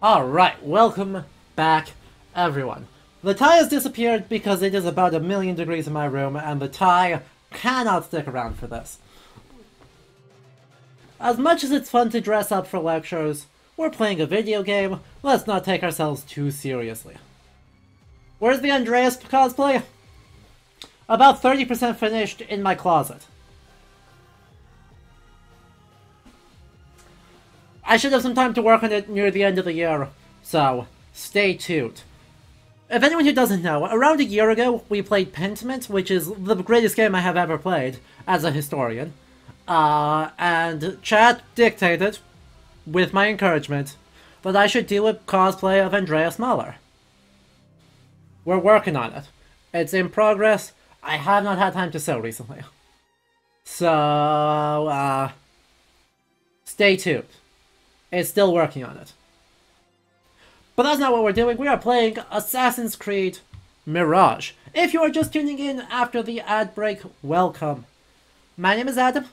Alright, welcome back, everyone. The tie has disappeared because it is about 1,000,000 degrees in my room, and the tie cannot stick around for this. As much as it's fun to dress up for lectures, we're playing a video game, let's not take ourselves too seriously. Where's the Andreas cosplay? About 30% finished in my closet. I should have some time to work on it near the end of the year, so stay tuned. If anyone who doesn't know, around a year ago we played Pentiment, which is the greatest game I have ever played as a historian. And chat dictated, with my encouragement, that I should do a cosplay of Andreas Mahler. We're working on it. It's in progress. I have not had time to sew recently. So, stay tuned. It's still working on it. But that's not what we're doing. We are playing Assassin's Creed Mirage. If you are just tuning in after the ad break, welcome. My name is Adam.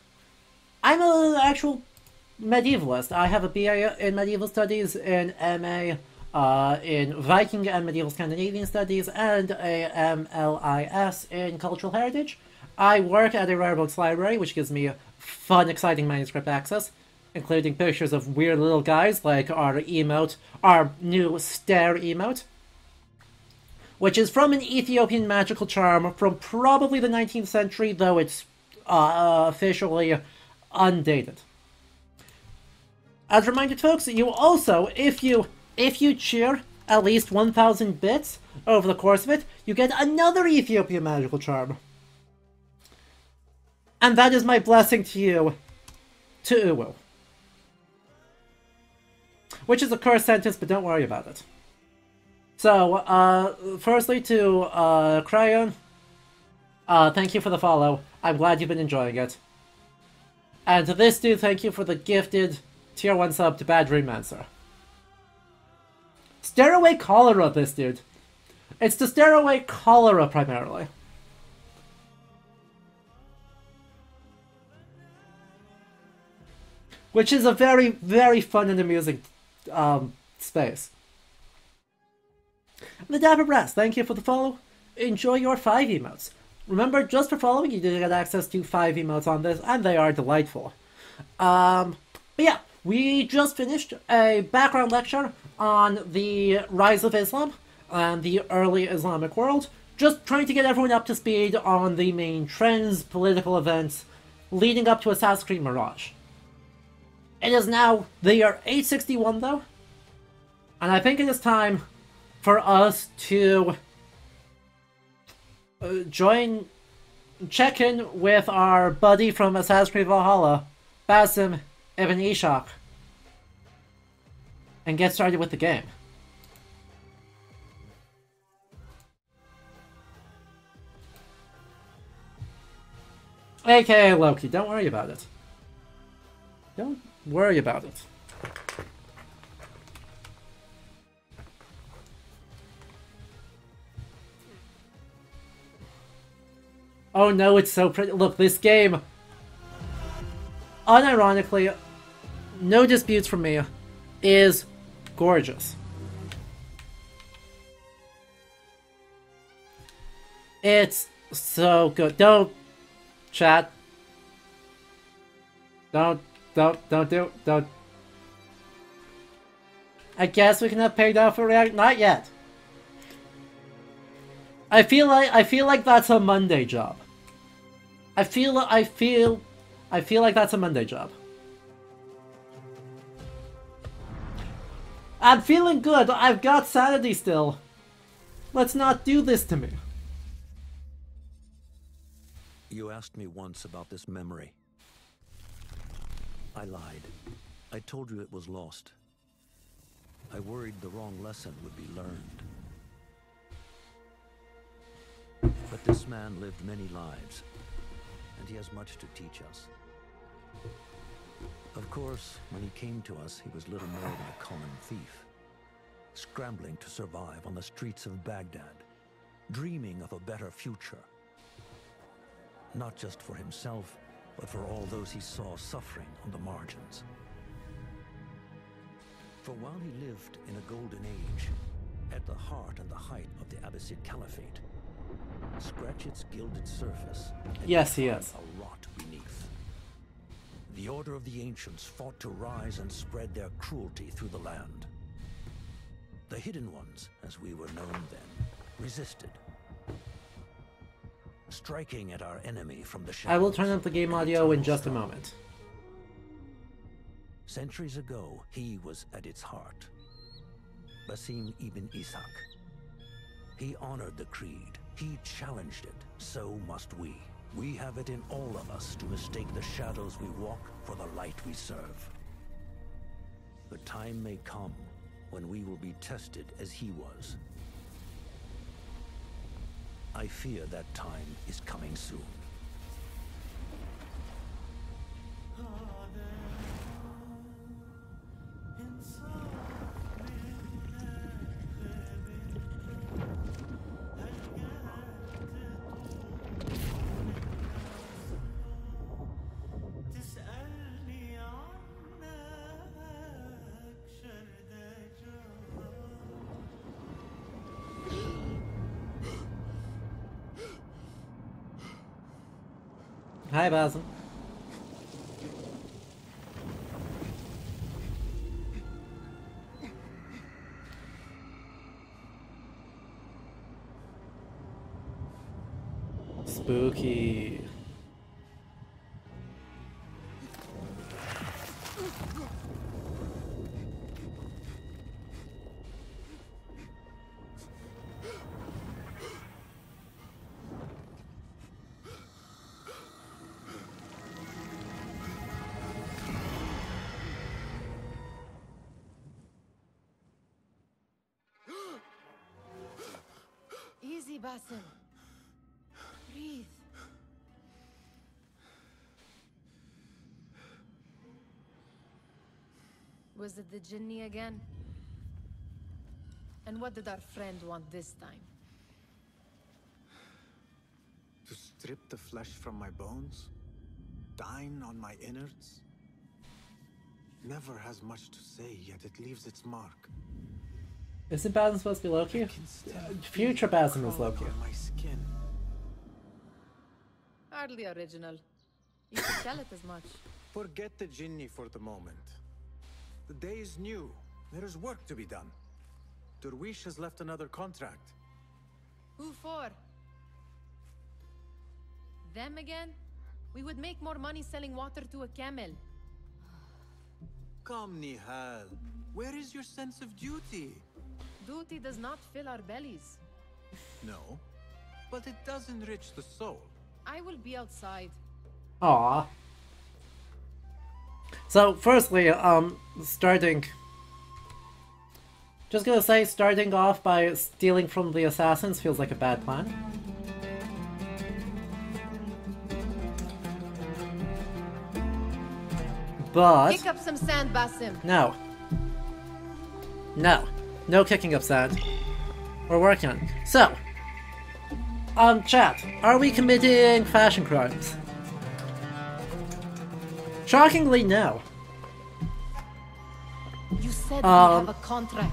I'm an actual medievalist. I have a BA in medieval studies, an MA in Viking and medieval Scandinavian studies, and a MLIS in cultural heritage. I work at a rare books library, which gives me fun, exciting manuscript access, including pictures of weird little guys like our emote, our new stare emote, which is from an Ethiopian magical charm from probably the 19th century, though it's officially undated. As reminded, folks, you also, if you cheer at least 1,000 bits over the course of it, you get another Ethiopian magical charm. And that is my blessing to you, to Uwu. Which is a cursed sentence, but don't worry about it. So, firstly to Cryon, thank you for the follow. I'm glad you've been enjoying it. And to this dude, thank you for the gifted tier 1 sub to Bad Dream Mancer. Stare away cholera, this dude. It's to stare away cholera, primarily. Which is a very, very fun and amusing space. The Dapper Brass, thank you for the follow. Enjoy your 5 emotes. Remember, just for following, you do get access to 5 emotes on this, and they are delightful. But yeah, we just finished a background lecture on the rise of Islam and the early Islamic world, just trying to get everyone up to speed on the main trends, political events, leading up to Assassin's Creed Mirage. It is now the year 861, though, and I think it is time for us to check in with our buddy from Assassin's Creed Valhalla, Basim Ibn Ishaq, and get started with the game. AKA Loki, don't worry about it. Don't worry about it. Oh no, it's so pretty. Look, this game, unironically, no disputes from me, is gorgeous. It's so good. Don't, chat. Don't do. I guess we can have paid off for react. Not yet. I feel like that's a Monday job. I feel like that's a Monday job. I'm feeling good. I've got sanity still. Let's not do this to me. You asked me once about this memory. I lied. I told you it was lost. I worried the wrong lesson would be learned. But this man lived many lives, and he has much to teach us. Of course, when he came to us, he was little more than a common thief, scrambling to survive on the streets of Baghdad, dreaming of a better future. Not just for himself, but for all those he saw suffering on the margins. For while he lived in a golden age, at the heart and the height of the Abbasid Caliphate, scratch its gilded surface. Yes, he is. A rot beneath. The Order of the Ancients fought to rise and spread their cruelty through the land. The Hidden Ones, as we were known then, resisted, striking at our enemy from the shadows. I will turn up the game audio in just a moment. Centuries ago, he was at its heart. Basim ibn Ishaq. He honored the creed. He challenged it. So must we. We have it in all of us to mistake the shadows we walk for the light we serve. The time may come when we will be tested as he was. I fear that time is coming soon. Hi, Basim. Spooky. Easy, Basim. Breathe. Was it the Jinni again? And what did our friend want this time? To strip the flesh from my bones? Dine on my innards? Never has much to say, yet it leaves its mark. Isn't Basim supposed to be Loki? Future Basim is Loki. On my skin. Hardly original. You could tell it as much. Forget the Jinni for the moment. The day is new. There is work to be done. Derwish has left another contract. Who for? Them again? We would make more money selling water to a camel. Come, Nihal. Where is your sense of duty? Duty does not fill our bellies. No, but it does enrich the soul. I will be outside. Aww. So, firstly, starting... Just gonna say, starting off by stealing from the assassins feels like a bad plan. But... Pick up some sand, Basim. No. No. No kicking up sand. We're working on it. So, chat, are we committing fashion crimes? Shockingly, no. You said we have a contract.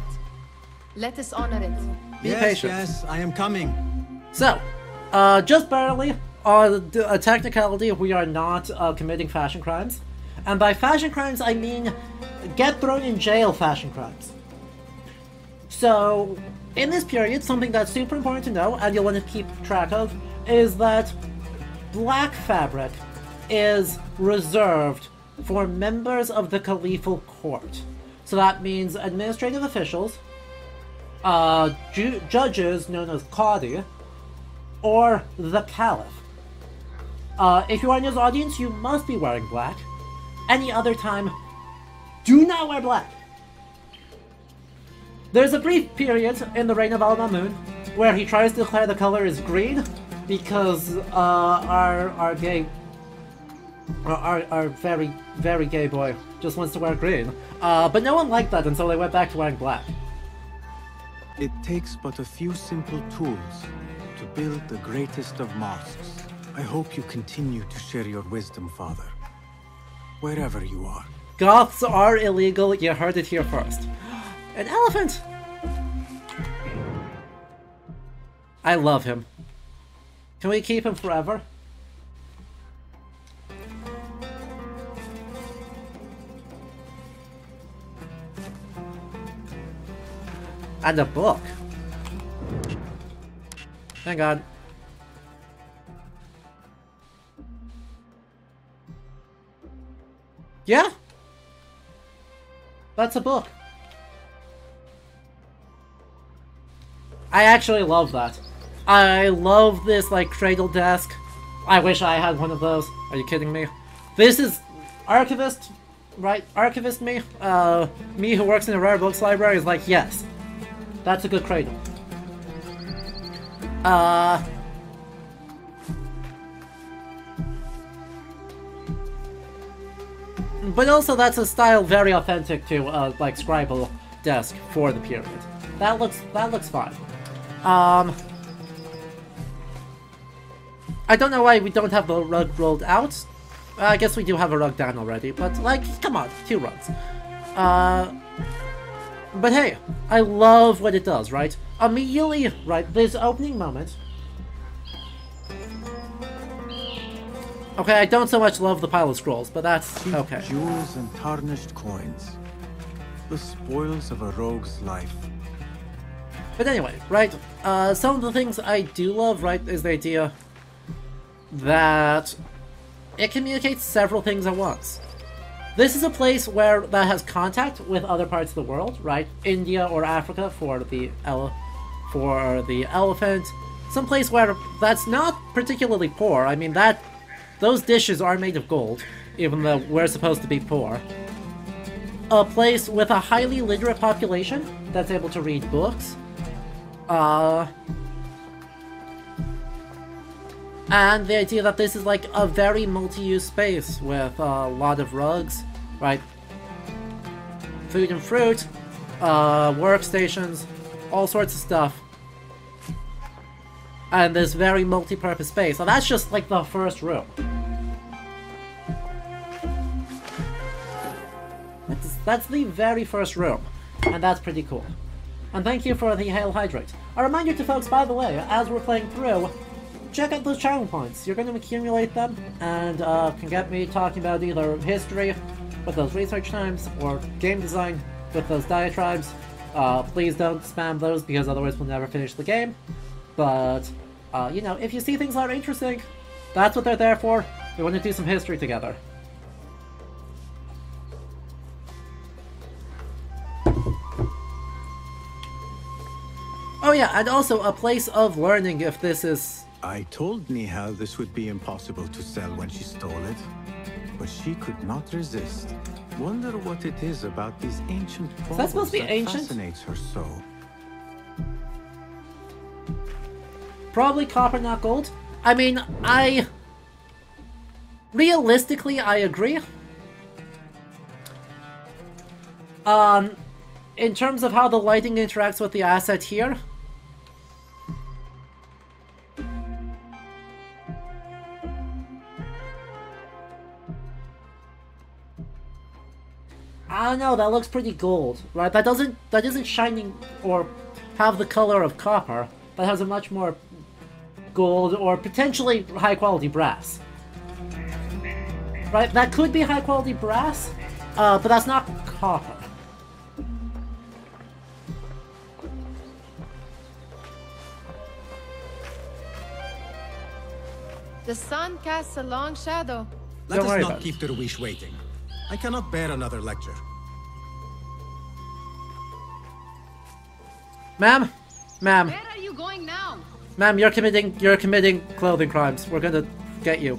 Let us honor it. Be patient. Yes, I am coming. So, just barely, a technicality, we are not committing fashion crimes. And by fashion crimes, I mean get thrown in jail fashion crimes. So, in this period, something that's super important to know, and you'll want to keep track of, is that black fabric is reserved for members of the Caliphal court. So that means administrative officials, judges known as Qadi, or the Caliph. If you are in his audience, you must be wearing black. Any other time, do not wear black. There's a brief period in the reign of al-Mamun where he tries to declare the color is green because our very, very gay boy just wants to wear green. But no one liked that, and so they went back to wearing black. It takes but a few simple tools to build the greatest of mosques. I hope you continue to share your wisdom, Father. Wherever you are. Goths are illegal, you heard it here first. An elephant! I love him. Can we keep him forever? And a book. Thank God. Yeah? That's a book. I actually love that. I love this, like, cradle desk. I wish I had one of those. Are you kidding me? This is archivist, right? Archivist me? Me who works in a rare books library is like, yes. That's a good cradle. But also that's a style very authentic to, like, scribal desk for the period. That looks fine. I don't know why we don't have the rug rolled out. I guess we do have a rug down already, but, like, come on, 2 rugs. But hey, I love what it does, right? Immediately, right, this opening moment. Okay, I don't so much love the pile of scrolls, but that's okay. Jewels and tarnished coins. The spoils of a rogue's life. But anyway, right, some of the things I do love, right, is the idea that it communicates several things at once. This is a place where that has contact with other parts of the world, right? India or Africa for the elephant. Some place where that's not particularly poor. I mean, those dishes are made of gold, even though we're supposed to be poor. A place with a highly literate population that's able to read books. And the idea that this is like a very multi-use space with a lot of rugs, right? Food and fruit, workstations, all sorts of stuff. And this very multi-purpose space. So that's just like the first room. That's the very first room. And that's pretty cool. And thank you for the Hail Hydrate. A reminder to folks, by the way, as we're playing through, check out those channel points. You're going to accumulate them, and can get me talking about either history with those research times, or game design with those diatribes. Please don't spam those, because otherwise we'll never finish the game. But, you know, if you see things that are interesting, that's what they're there for. We want to do some history together. Oh yeah, and also a place of learning if this is... I told Nihal this would be impossible to sell when she stole it, but she could not resist. Wonder what it is about these ancient baubles that supposed to be ancient? Fascinates her so. Probably copper, not gold. I mean, realistically, I agree. In terms of how the lighting interacts with the asset here, I don't know, that looks pretty gold, right? That isn't shining or have the color of copper. That has a much more gold or potentially high quality brass. Right? That could be high quality brass, but that's not copper. The sun casts a long shadow. Let Don't worry us about not it. keep Derwish waiting. I cannot bear another lecture. Ma'am? Ma'am. Where are you going now? Ma'am, you're committing clothing crimes. We're gonna get you.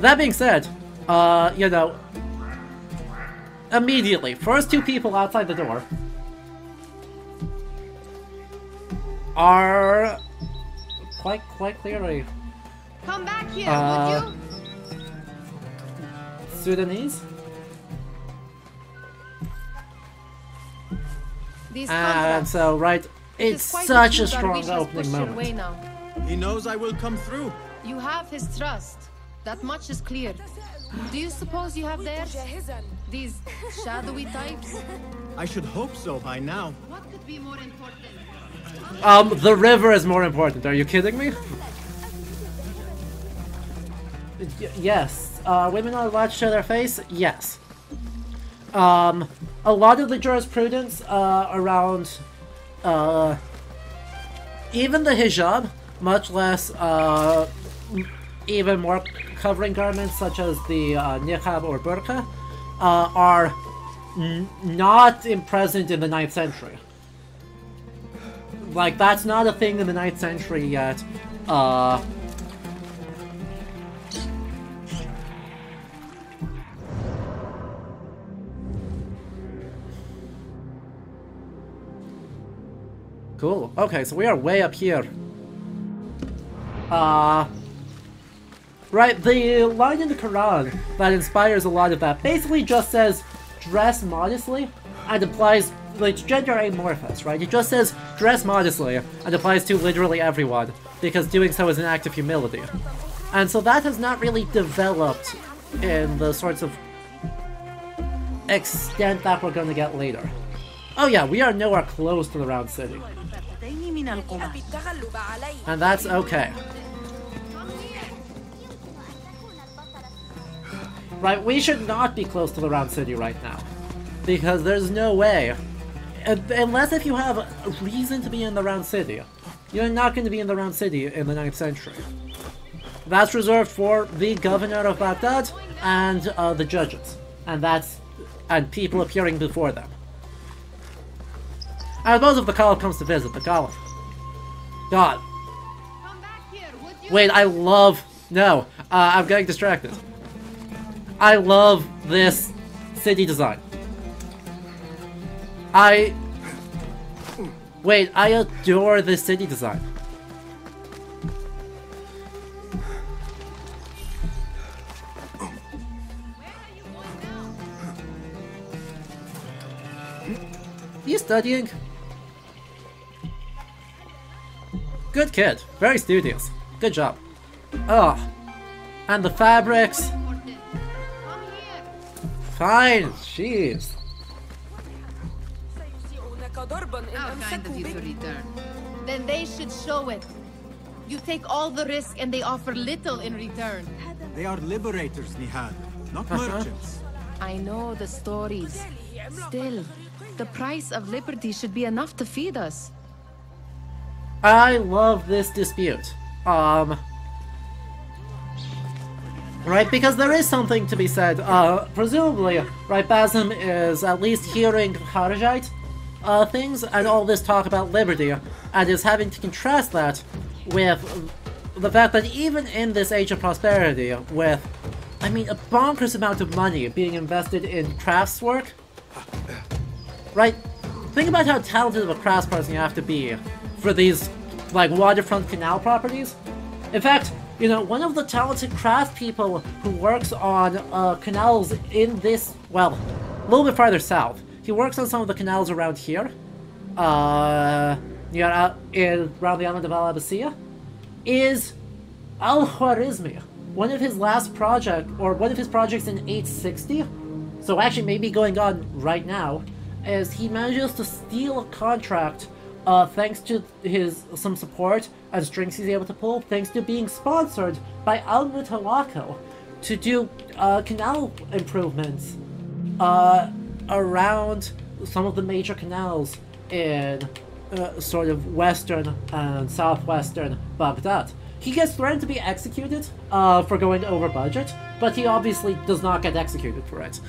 That being said, you know, immediately, first 2 people outside the door are quite clearly Come back here, would you? Sudanese. These And contracts. so, right, It is it's quite such few a strong Darwish has opening pushed your moment. way now. He knows I will come through. You have his trust. That much is clear. Do you suppose you have theirs? These shadowy types? I should hope so by now. What could be more important? The river is more important. Are you kidding me? Yes. Women are allowed to show their face? Yes. A lot of the jurisprudence around even the hijab, much less even more covering garments such as the niqab or burqa, are not present in the 9th century. Like, that's not a thing in the 9th century yet. Cool. Okay, so we are way up here. Right, the line in the Quran that inspires a lot of that basically just says, dress modestly, and applies, like, gender amorphous, right? It just says, dress modestly, and applies to literally everyone, because doing so is an act of humility. And so that has not really developed in the sorts of extent that we're gonna get later. Oh yeah, we are nowhere close to the Round City. And that's okay. Right, we should not be close to the Round City right now. Because there's no way. Unless if you have a reason to be in the Round City. You're not going to be in the Round City in the 9th century. That's reserved for the governor of Baghdad and the judges. And people appearing before them. I suppose if the Caliph comes to visit, the Caliph. God. Come back here, would you? Wait, I love... No, I'm getting distracted. I love this city design. Wait, I adore this city design. Where are you going now? Are you studying? Good kid. Very studious. Good job. Oh. And the fabrics. Come here. Fine. Jeez. How kind of you to return. Then they should show it. You take all the risk and they offer little in return. They are liberators, Nihad, not merchants. I know the stories. Still, the price of liberty should be enough to feed us. I love this dispute. Right, because there is something to be said. Presumably, right, Basim is at least hearing Kharijite things and all this talk about liberty, and is having to contrast that with the fact that even in this age of prosperity, with, I mean, a bonkers amount of money being invested in craftswork, right? Think about how talented of a craftsperson you have to be for these, like, waterfront canal properties. In fact, you know, one of the talented craft people who works on canals in this, well, a little bit farther south. He works on some of the canals around here, around the island of Al-Abbasiyah, is al-Khwarizmi. One of his last project, or one of his projects in 860, so actually maybe going on right now, is he manages to steal a contract thanks to some support and strings he's able to pull, thanks to being sponsored by al-Mutawakkil to do canal improvements around some of the major canals in sort of western and southwestern Baghdad. He gets threatened to be executed for going over budget, but he obviously does not get executed for it.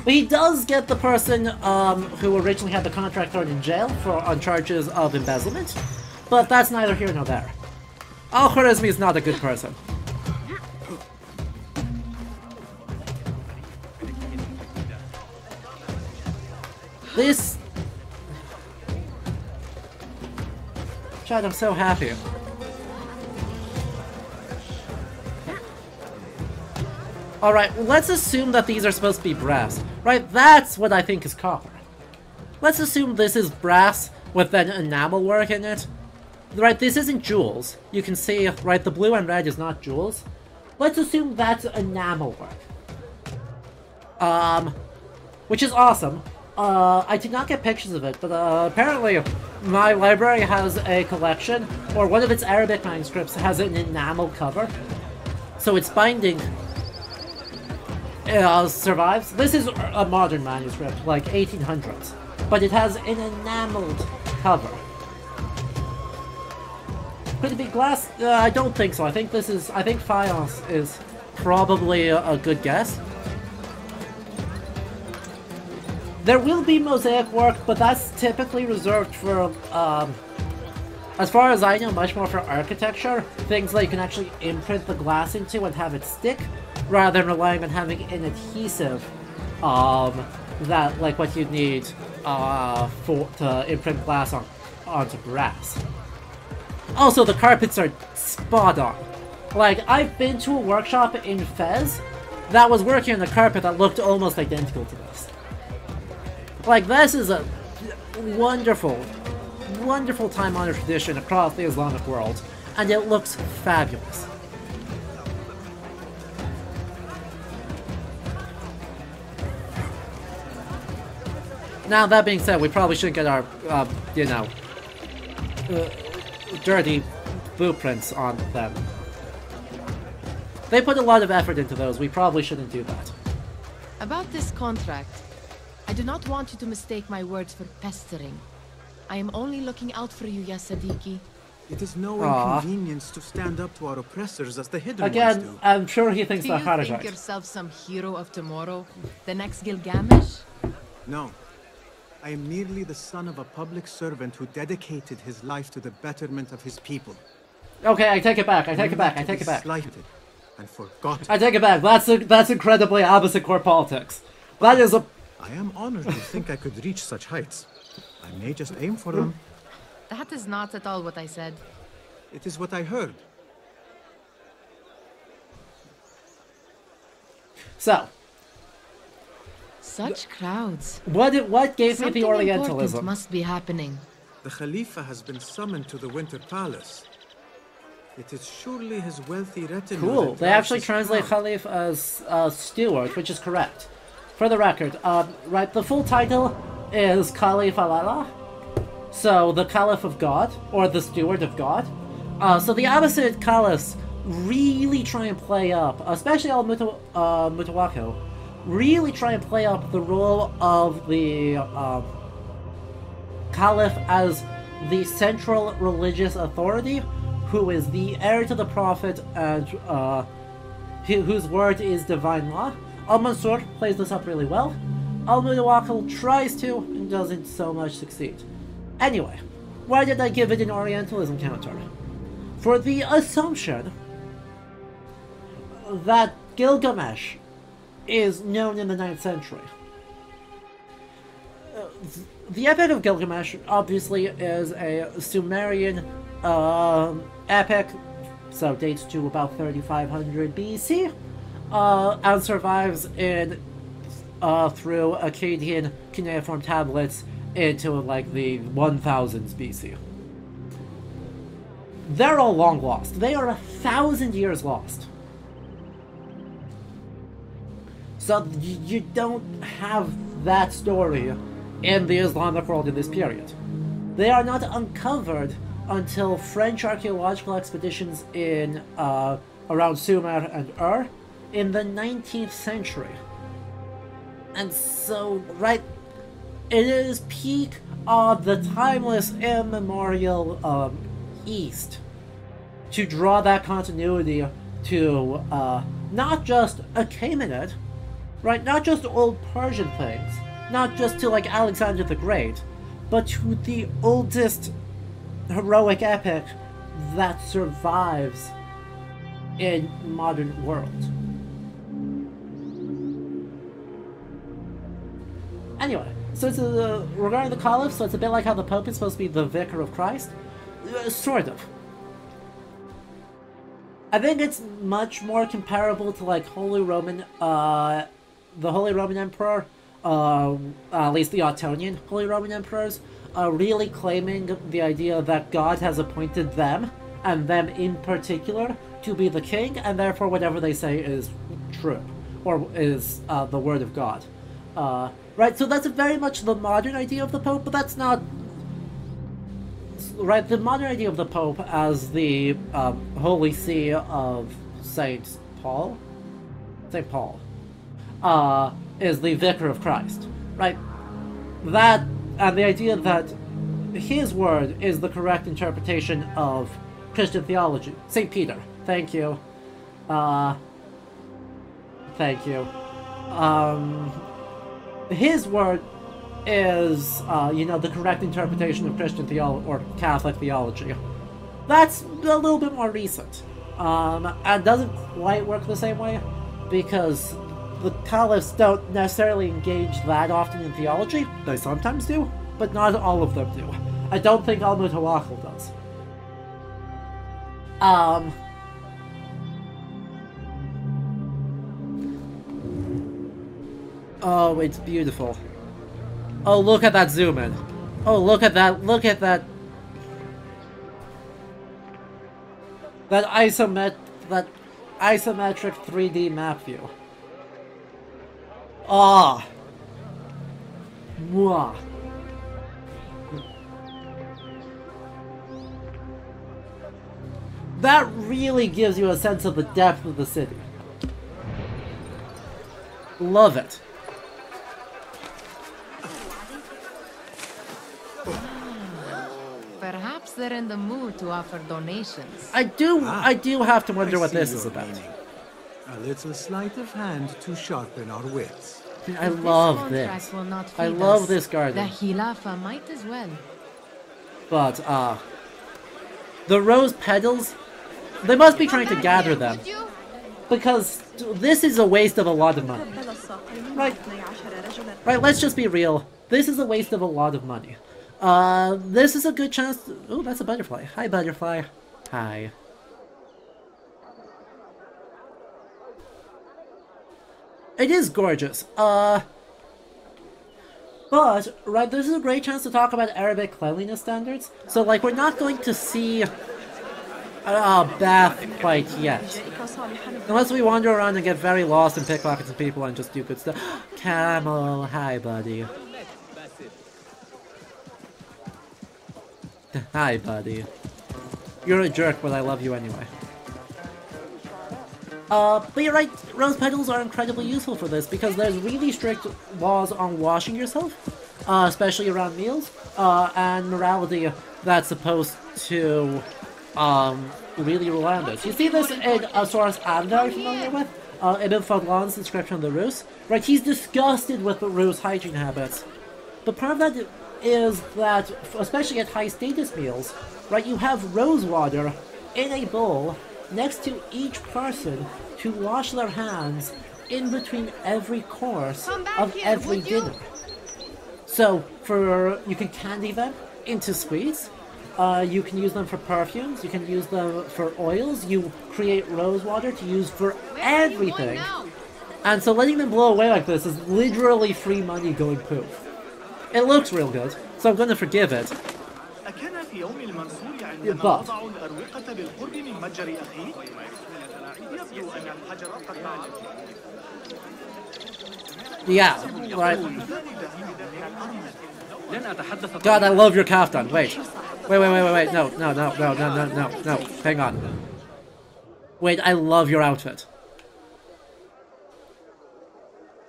But he does get the person who originally had the contract thrown in jail on charges of embezzlement, but that's neither here nor there. Al-Khwarizmi is not a good person. This... Chad, I'm so happy. Alright, let's assume that these are supposed to be brass. Right, that's what I think is copper. Let's assume this is brass with then enamel work in it. right, this isn't jewels. You can see, right, the blue and red is not jewels. Let's assume that's enamel work. Which is awesome. I did not get pictures of it, but apparently my library has a collection, or one of its Arabic manuscripts has an enamel cover. So its binding survives. This is a modern manuscript, like 1800s, but it has an enameled cover. Could it be glass? I don't think so. I think faience is probably a good guess. There will be mosaic work, but that's typically reserved for, as far as I know, much more for architecture. Things that you can actually imprint the glass into and have it stick, rather than relying on having an adhesive, that, like what you'd need, to imprint glass onto brass. Also, the carpets are spot on. Like, I've been to a workshop in Fez that was working on a carpet that looked almost identical to this. Like, this is a wonderful, wonderful time-honored tradition across the Islamic world, and it looks fabulous. Now, that being said, we probably shouldn't get our, you know, dirty blueprints on them. They put a lot of effort into those, we probably shouldn't do that. About this contract, I do not want you to mistake my words for pestering. I am only looking out for you, ya Sadiqi. It is no inconvenience to stand up to our oppressors as the hidden ones Again, do. I'm sure he thinks Do they're you Kharajite. think yourself some hero of tomorrow? The next Gilgamesh? No. I am merely the son of a public servant who dedicated his life to the betterment of his people. Okay, I take it back, I take it back, I take it back. Slighted and forgotten. I take it back, that's incredibly opposite core politics. That is a... I am honored to think I could reach such heights. I may just aim for them. That is not at all what I said. It is what I heard. So, Such crowds. what gave me Something the Orientalism? important must be happening. The Khalifa has been summoned to the Winter Palace. It is surely his wealthy retinue. Cool, that they drives actually his translate crown. Khalif as steward, which is correct. For the record, right, the full title is Caliph al-Allah, so the Caliph of God, or the Steward of God. So the Abbasid Caliphs really try and play up, especially al-Mutawakkil, really try and play up the role of the Caliph as the central religious authority, who is the heir to the Prophet and whose word is divine law. Al-Mansur plays this up really well. Al-Mutawakkil tries to and doesn't so much succeed. Anyway, why did I give it an Orientalism counter? For the assumption that Gilgamesh is known in the 9th century. The Epic of Gilgamesh obviously is a Sumerian epic, so dates to about 3500 BC, and survives in through Akkadian cuneiform tablets into like the 1000s BC. They're all long lost. They are 1,000 years lost. So you don't have that story in the Islamic world in this period. They are not uncovered until French archaeological expeditions in around Sumer and Ur in the 19th century. And so, right, it is peak of the timeless, immemorial East to draw that continuity to not just Achaemenid, right, not just old Persian things, not just to like Alexander the Great, but to the oldest heroic epic that survives in modern world. Anyway, so it's regarding the Caliph, so it's a bit like how the Pope is supposed to be the Vicar of Christ. Sort of. I think it's much more comparable to like Holy Roman, the Holy Roman Emperor, at least the Ottonian Holy Roman Emperors, really claiming the idea that God has appointed them, and them in particular, to be the king, and therefore whatever they say is true, or is the word of God. Right, so that's very much the modern idea of the Pope, but that's not... Right, the modern idea of the Pope as the Holy See of St. Paul? St. Paul. Is the Vicar of Christ. Right? That, and the idea that his word is the correct interpretation of Christian theology. St. Peter. Thank you. Thank you. His word is, you know, the correct interpretation of Christian theology, or Catholic theology. That's a little bit more recent. And doesn't quite work the same way, because the caliphs don't necessarily engage that often in theology. They sometimes do, but not all of them do. I don't think al-Mutawakkil does. Oh, it's beautiful. Oh, look at that zoom in. Oh, look at that, that isometric 3D map view. Ah. Mwah. That really gives you a sense of the depth of the city. Love it. Perhaps they're in the mood to offer donations. I do have to wonder what this is about. A little sleight of hand to sharpen our wits. I love this. I love this garden. The Khilafa might as well. But, the rose petals, they must be trying to gather them. Because this is a waste of a lot of money. Right, let's just be real. This is a waste of a lot of money. This is a good chance to... Oh, that's a butterfly. Hi, butterfly. Hi. It is gorgeous. But, right, this is a great chance to talk about Arabic cleanliness standards. So, like, we're not going to see a bath quite yet. Unless we wander around and get very lost and pickpocket some people and just do good stuff. Camel, hi, buddy. Hi, buddy. You're a jerk, but I love you anyway. But you're right, rose petals are incredibly useful for this, because there's really strict laws on washing yourself, especially around meals, and morality that's supposed to, really rely on this. You see this in a source I'm very familiar with, Ibn Fadlan's description of the Rus. Right, he's disgusted with the Rus' hygiene habits. But part of that is that, especially at high-status meals, right, you have rose water in a bowl next to each person to wash their hands in between every course of every dinner. So, you can candy them into sweets, you can use them for perfumes, you can use them for oils, you create rose water to use for everything. And so letting them blow away like this is literally free money going poof. It looks real good, so I'm gonna forgive it. But yeah, right. God, I love your kaftan. Wait, no, hang on. Wait, I love your outfit.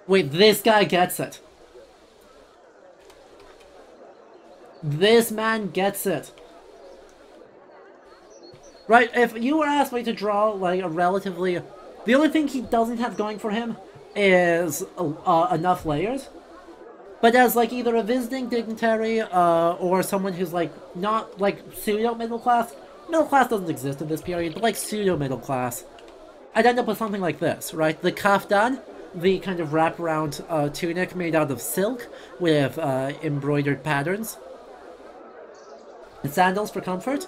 Wait, this guy gets it. This man gets it. Right, if you were asked me to draw, like, a relatively... The only thing he doesn't have going for him is enough layers. But as, like, either a visiting dignitary, or someone who's, like, not, like, pseudo-middle class. Middle class doesn't exist in this period, but, like, pseudo-middle class. I'd end up with something like this, right? The kaftan, the kind of wraparound tunic made out of silk with embroidered patterns. And sandals for comfort.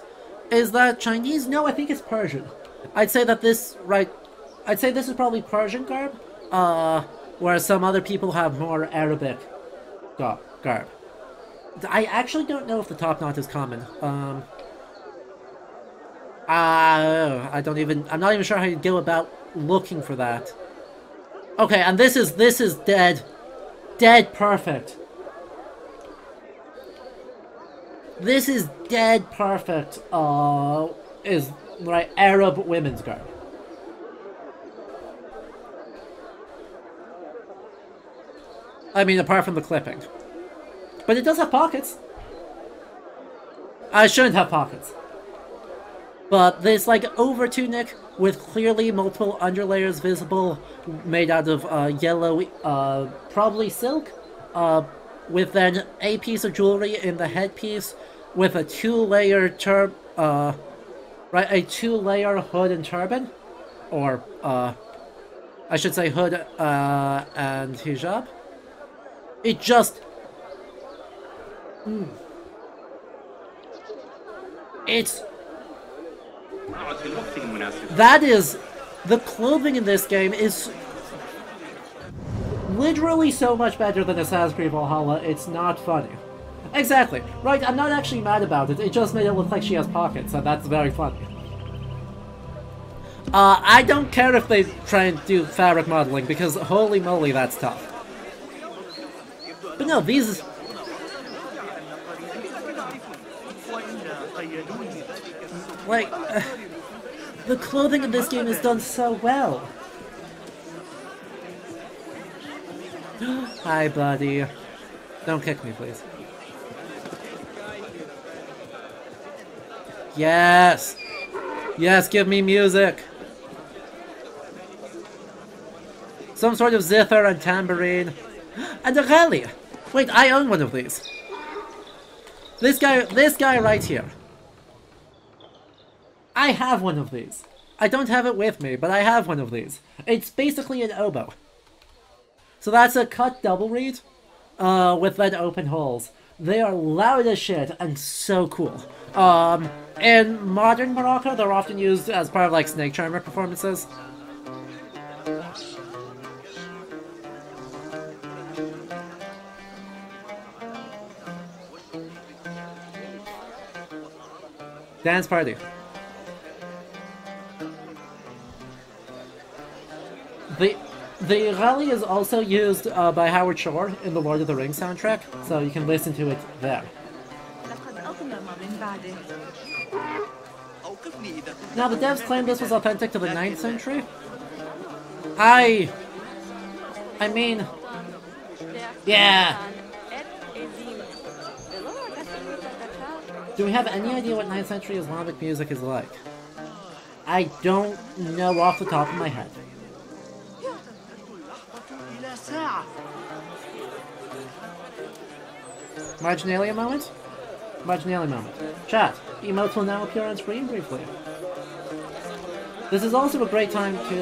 Is that Chinese? No, I think it's Persian. I'd say that this, right... I'd say this is probably Persian garb. whereas some other people have more Arabic garb. I actually don't know if the top knot is common. I'm not even sure how you go about looking for that. Okay, and this is dead perfect. This is dead perfect, is, right, Arab women's garb. I mean, apart from the clipping. But it does have pockets. I shouldn't have pockets. But this, like, over tunic with clearly multiple underlayers visible, made out of yellow, probably silk, with then a piece of jewelry in the headpiece, with a two-layer a two-layer hood and turban, or I should say hood and hijab. It just, it's. That is, the clothing in this game is literally so much better than Assassin's Creed Valhalla, it's not funny. Exactly. Right, I'm not actually mad about it, it just made it look like she has pockets, and that's very funny. I don't care if they try and do fabric modeling, because holy moly, that's tough. But no, these... Like, the clothing in this game is done so well. Hi, buddy. Don't kick me, please. Yes! Yes, give me music! Some sort of zither and tambourine. And a ghali! Wait, I own one of these. This guy right here. I have one of these. I don't have it with me, but I have one of these. It's basically an oboe. So that's a cut double reed, with then open holes. They are loud as shit and so cool. In modern Morocco, they're often used as part of like snake charmer performances. Dance party. The rally is also used by Howard Shore in the Lord of the Rings soundtrack, so you can listen to it there. Now the devs claim this was authentic to the 9th century. I mean, yeah. Do we have any idea what 9th century Islamic music is like? I don't know off the top of my head. Marginalia moment? Marginalia moment. Chat, emotes will now appear on screen briefly. This is also a great time to,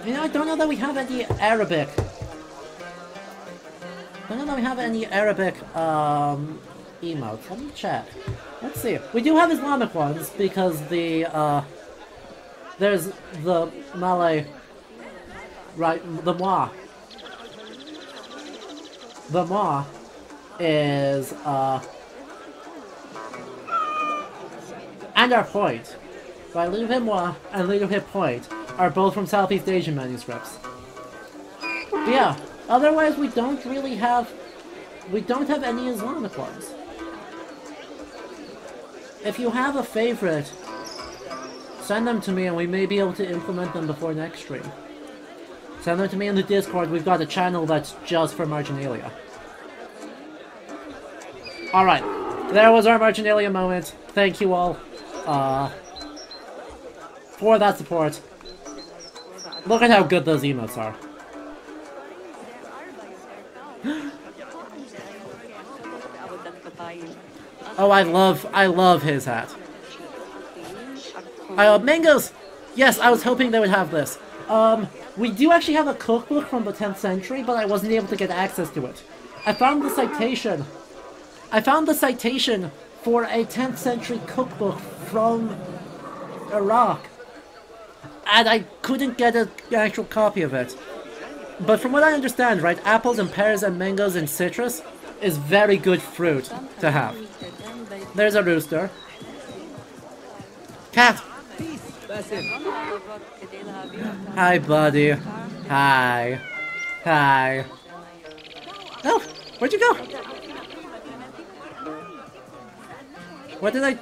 you know, I don't know that we have any Arabic. Emotes. Let me check. Let's see. We do have Islamic ones because the, there's the Malay, right, the Mwa. The Mwa is, and our point. Right, Little Hit Mwa and Little Hit Point are both from Southeast Asian manuscripts. But yeah, otherwise we don't have any Islamic ones. If you have a favorite, send them to me and we may be able to implement them before next stream. Send them to me in the Discord, we've got a channel that's just for Marginalia. Alright, there was our Marginalia moment. Thank you all for that support. Look at how good those emotes are. Oh, I love his hat. Mangoes! Yes, I was hoping they would have this. We do actually have a cookbook from the 10th century, but I wasn't able to get access to it. I found the citation for a 10th century cookbook from Iraq. And I couldn't get an actual copy of it. But from what I understand, right, apples and pears and mangoes and citrus is very good fruit to have. There's a rooster. Cat! Hi, buddy. Hi. Hi. Oh, where'd you go? What did I...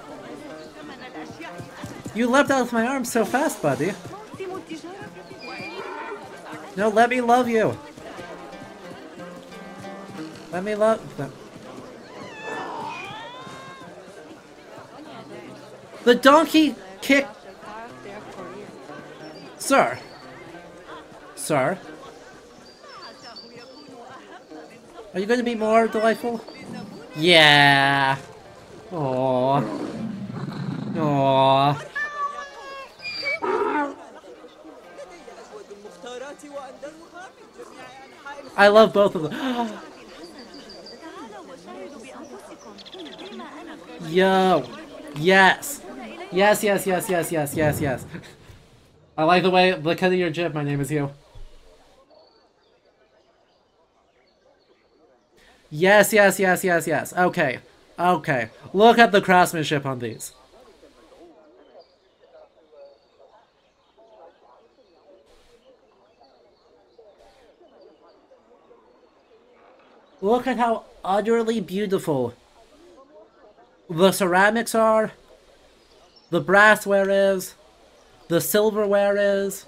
You leapt out of my arms so fast, buddy. No, let me love you. Let me love... The donkey kicked... Sir. Sir. Are you going to be more delightful? Yeah. Aww. Aww. I love both of them. Yo. Yes. Yes, yes, yes, yes, yes, yes, yes. I like the way, because of your jib, my name is you. Yes, yes, yes, yes, yes. Okay. Okay. Look at the craftsmanship on these. Look at how utterly beautiful the ceramics are, the brassware is, the silverware is.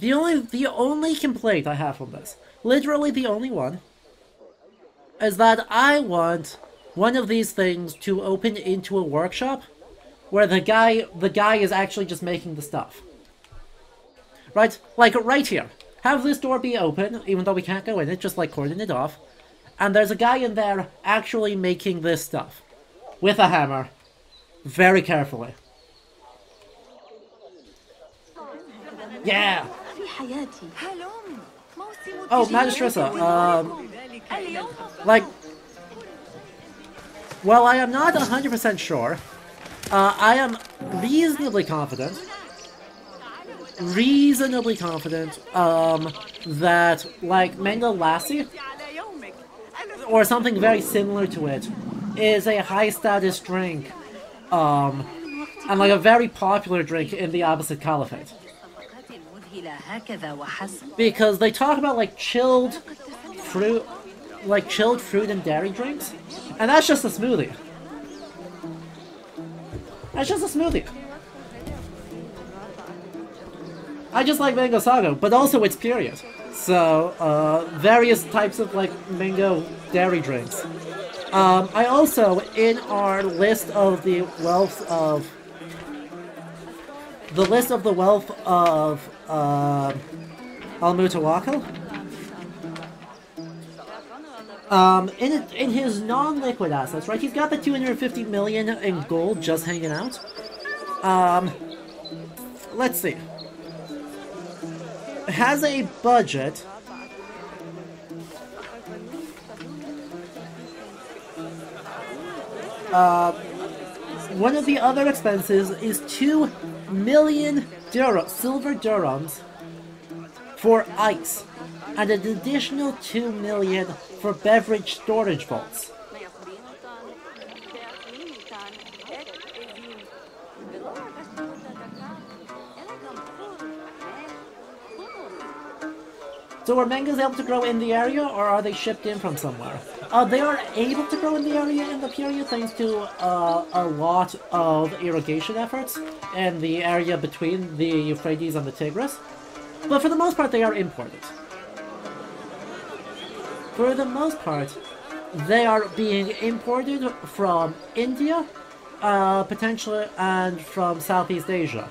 The only complaint I have on this, literally the only one, is that I want one of these things to open into a workshop where the guy is actually just making the stuff. Right? Like right here. Have this door be open, even though we can't go in it, just like cordon it off. And there's a guy in there actually making this stuff. With a hammer. Very carefully. Yeah! Oh, Magistressa, like... Well, I am not 100% sure. I am reasonably confident that, like, Mango Lassie, or something very similar to it, is a high-status drink, and, like, a very popular drink in the opposite caliphate. Because they talk about, like, chilled fruit and dairy drinks, and that's just a smoothie. That's just a smoothie. I just like mango sago, but also it's period. So, various types of, like, mango dairy drinks. I also, in our list of the wealth of... The list of the wealth of, al-Mutawakkil. In his non-liquid assets, right, he's got the 250 million in gold just hanging out. Let's see. Has a budget one of the other expenses is 2 million silver dirhams for ice and an additional 2 million for beverage storage vaults. So are mangoes able to grow in the area, or are they shipped in from somewhere? They are able to grow in the area in the period thanks to a lot of irrigation efforts in the area between the Euphrates and the Tigris. But for the most part, they are imported. For the most part, they are being imported from India, potentially, and from Southeast Asia.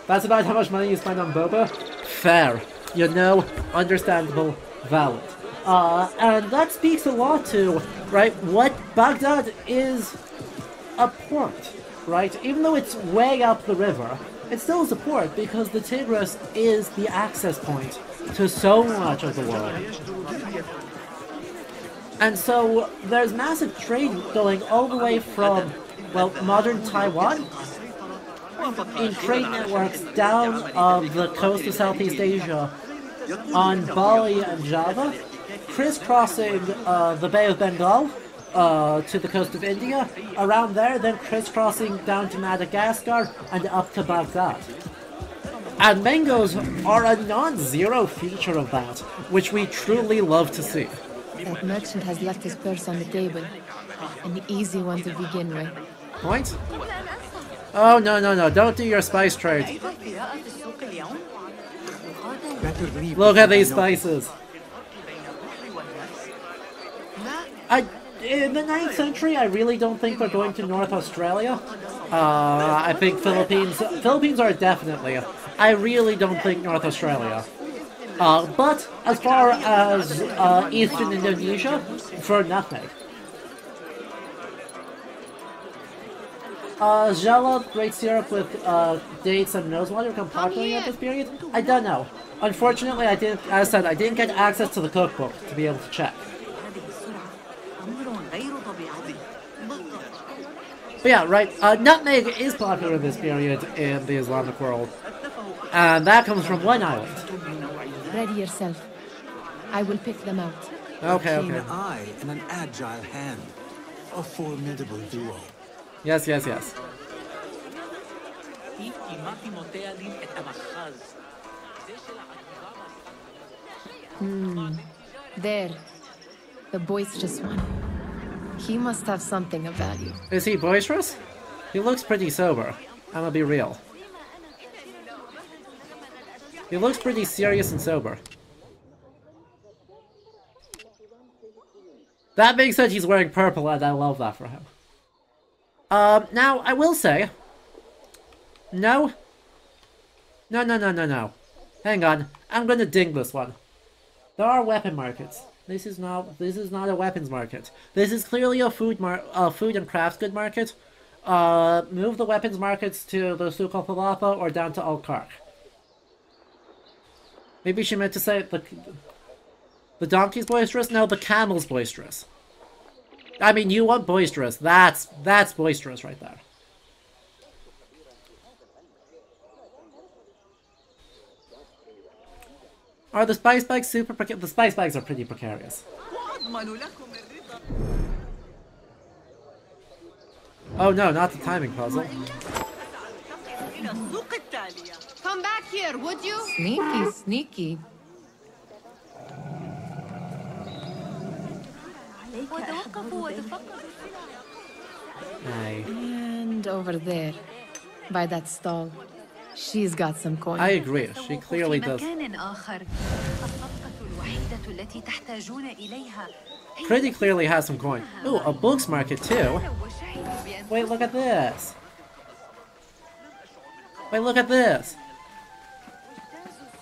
That's about how much money you spend on boba? Fair. You know, understandable, valid. And that speaks a lot to, right, what Baghdad is a port, right? Even though it's way up the river, it still is a port because the Tigris is the access point to so much of the world. And so there's massive trade going all the way from, well, modern Taiwan in trade networks down the coast of Southeast Asia on Bali and Java, crisscrossing the Bay of Bengal to the coast of India, around there, then crisscrossing down to Madagascar and up to Baghdad. And mangoes are a non-zero feature of that, which we truly love to see. That merchant has left his purse on the table. An easy one to begin with. Point? Oh, no, don't do your spice trade. Look at these spices. In the 9th century, I really don't think they're going to North Australia. I think Philippines are definitely. I really don't think North Australia. But as far as Eastern Indonesia, for nutmeg. Jella, great syrup with dates and rosewater become popular at this period? I don't know. Unfortunately, I didn't get access to the cookbook to be able to check. But yeah, right, nutmeg is popular in this period in the Islamic world. And that comes from one island. Ready yourself. I will pick them out. Okay. A keen eye and an agile hand. A formidable duo. Yes. There. The boisterous one. He must have something of value. Is he boisterous? He looks pretty sober. I'm gonna be real. He looks pretty serious and sober. That being said, he's wearing purple and I love that for him. Now, I will say... No. Hang on. I'm gonna ding this one. There are weapon markets. This is not a weapons market. This is clearly a food and crafts good market. Move the weapons markets to the Souk al-Falafel or down to Al-Kark. Maybe she meant to say the donkey's boisterous? No, the camel's boisterous. I mean, you want boisterous. That's boisterous right there. Are the spice bags super precarious? The spice bags are pretty precarious. Oh no, not the timing puzzle. Come back here, would you? Sneaky. Aye. And over there, by that stall. She's got some coin. I agree, she clearly does. Pretty clearly has some coin. Ooh, a books market too. Wait, look at this.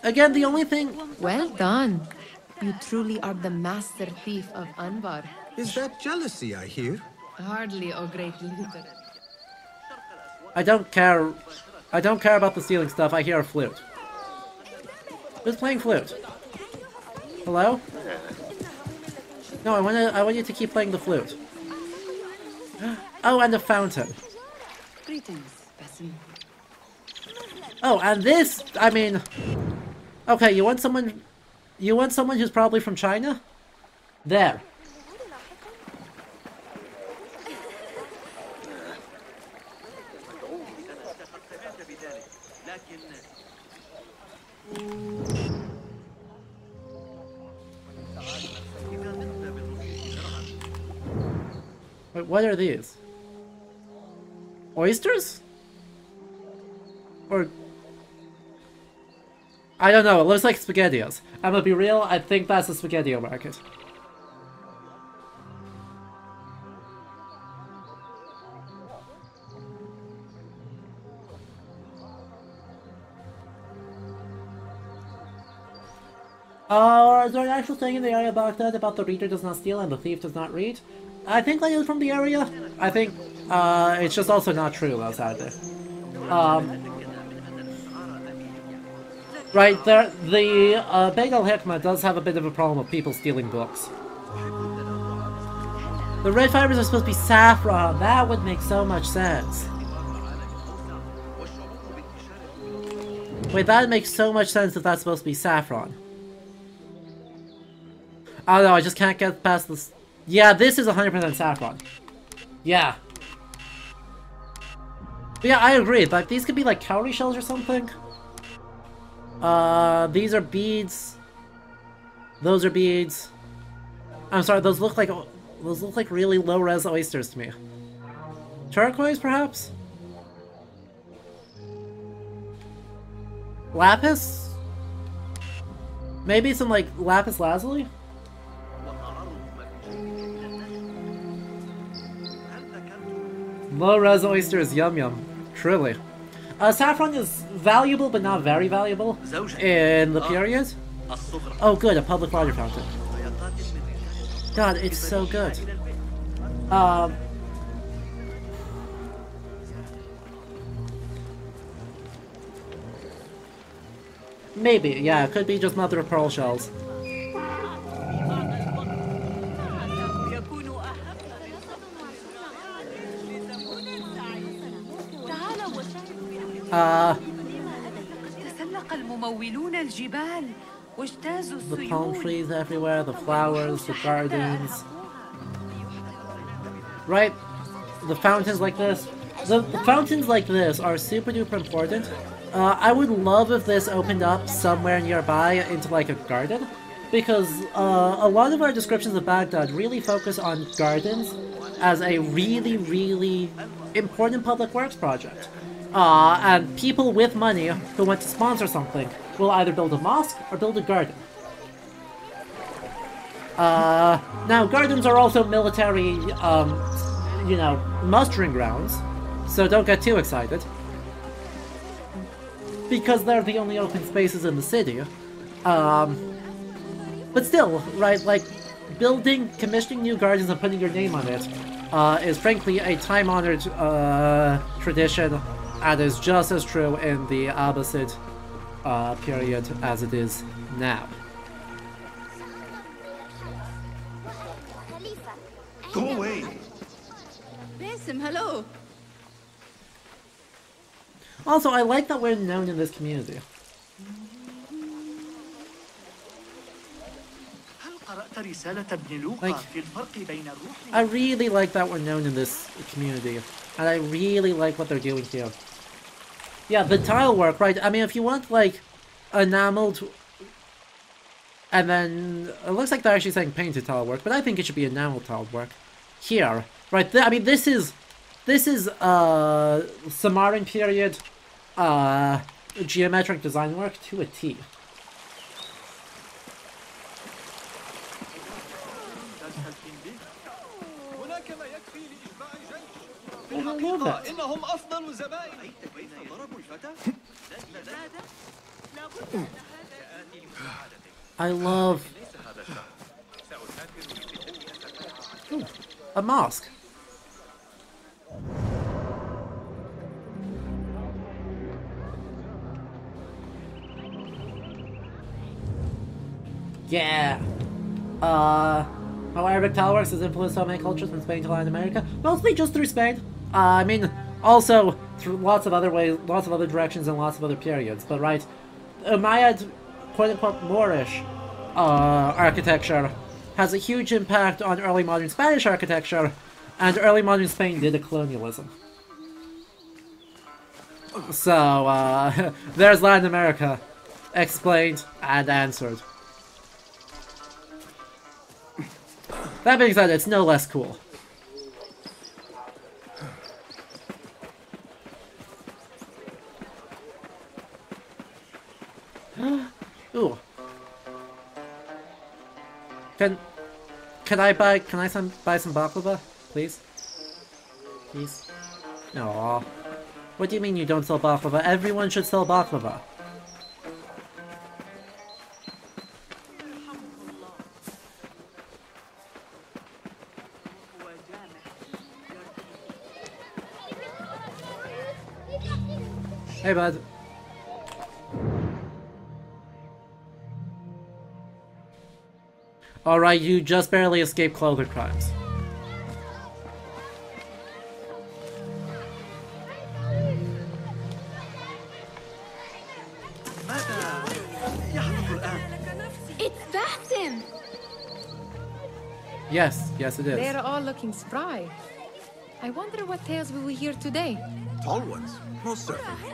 Again, the only thing... Well done. You truly are the master thief of Anbar. Is that jealousy I hear? Hardly, O great leader. I don't care about the stealing stuff. I hear a flute. Who's playing flute? Hello? No, I want you to keep playing the flute. Oh, and the fountain. Greetings, Basim. Oh, and this, I mean... Okay, you want someone who's probably from China? There. Wait, what are these? Oysters? Or... I don't know, it looks like SpaghettiOs. I'm gonna be real, I think that's the SpaghettiO market. Is there an actual thing in the area of Baghdad about the reader does not steal and the thief does not read? I think I know from the area. I think it's just also not true though, sadly. Right there, the Beg al-Hikmah does have a bit of a problem with people stealing books. The red fibers are supposed to be saffron. That would make so much sense. Wait, that makes so much sense if that's supposed to be saffron. I don't know, I just can't get past this. Yeah, this is 100% saffron. Yeah. But yeah, I agree. Like, these could be like cowrie shells or something. These are beads. Those are beads. I'm sorry, those look like really low-res oysters to me. Turquoise, perhaps? Lapis? Maybe some, like, lapis lazuli? Low-res oysters, yum yum. Truly. Saffron is valuable, but not very valuable in the period. Oh good, a public water fountain. God, it's so good. Maybe, yeah, it could be just mother of pearl shells. The palm trees everywhere, the flowers, the gardens. Right? The fountains like this. The fountains like this are super duper important. I would love if this opened up somewhere nearby into like a garden. Because a lot of our descriptions of Baghdad really focus on gardens as a really, really important public works project. And people with money who want to sponsor something will either build a mosque or build a garden. Now, gardens are also military, you know, mustering grounds, so don't get too excited. Because they're the only open spaces in the city. But still, right, like, commissioning new gardens and putting your name on it is frankly a time-honored tradition, and is just as true in the Abbasid period as it is now. Go away! Basim, hello! Also, I like that we're known in this community. Like, I really like that we're known in this community, and I really like what they're doing here. Yeah, the tile work, right? I mean, if you want, like, enameled, and then, it looks like they're actually saying painted tile work, but I think it should be enameled tile work. Here, right? I mean, this is Samaritan period, geometric design work to a T. I love... Ooh, a mosque. Yeah. How Arabic tile works has influenced so many cultures from Spain to Latin America. Mostly just through Spain. I mean, also through lots of other ways, lots of other directions and lots of other periods. But right, Umayyad, quote-unquote Moorish architecture has a huge impact on early modern Spanish architecture, and early modern Spain did a colonialism. So, there's Latin America, explained and answered. That being said, it's no less cool. Ooh. Can I buy some baklava, please? Please? Aww. What do you mean you don't sell baklava? Everyone should sell baklava. Hey, bud. Alright, you just barely escaped clother crimes. It's Basim! Yes, yes it is. They're all looking spry. I wonder what tales we will hear today. Tall ones, most certainly.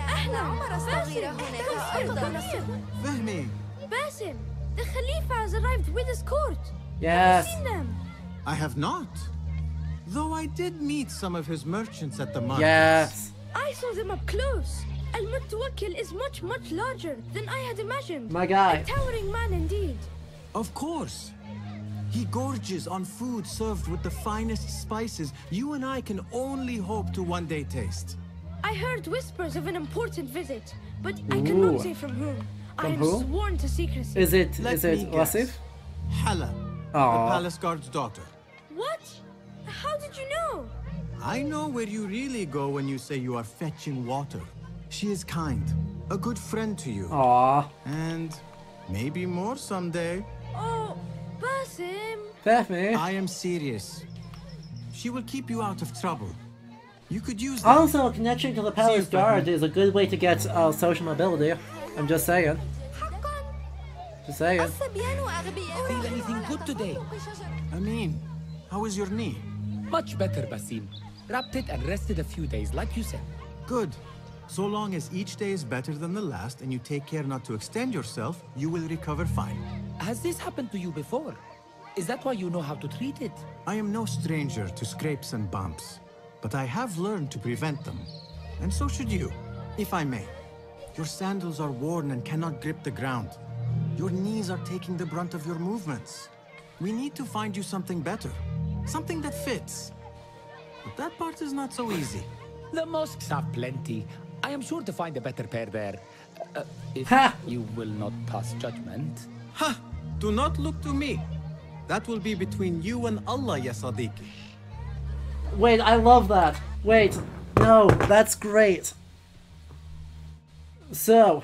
احنا عمر الصغيرة هنا Fehmi, Basim, the Khalifa has arrived with his court. Yes. Seen them? I have not. Though I did meet some of his merchants at the market. Yes. I saw them up close. Al-Mutawakkil is much, much larger than I had imagined. My guy. A towering man indeed. Of course. He gorges on food served with the finest spices you and I can only hope to one day taste. I heard whispers of an important visit, but I Ooh. cannot say from whom. I From am who? sworn to secrecy. Is it Let is me it guess. Wasif? Hala, the Aw. palace guard's daughter. What? How did you know? I know where you really go when you say you are fetching water. She is kind, a good friend to you. Aw. And maybe more someday. Oh, Basim. Fehmi. I am serious. She will keep you out of trouble. You could use that. Also, connection to the palace guard is a good way to get social mobility. I'm just saying. Just saying. Feel anything good today? Amin, how is your knee? Much better, Basim. Wrapped it and rested a few days, like you said. Good. So long as each day is better than the last and you take care not to extend yourself, you will recover fine. Has this happened to you before? Is that why you know how to treat it? I am no stranger to scrapes and bumps, but I have learned to prevent them. And so should you, if I may. Your sandals are worn and cannot grip the ground. Your knees are taking the brunt of your movements. We need to find you something better, something that fits. But that part is not so easy. The mosques have plenty. I am sure to find a better pair there. If Ha! you will not pass judgment. Ha! Do not look to me. That will be between you and Allah, ya Sadiqi. Wait, I love that. Wait, no, that's great. So,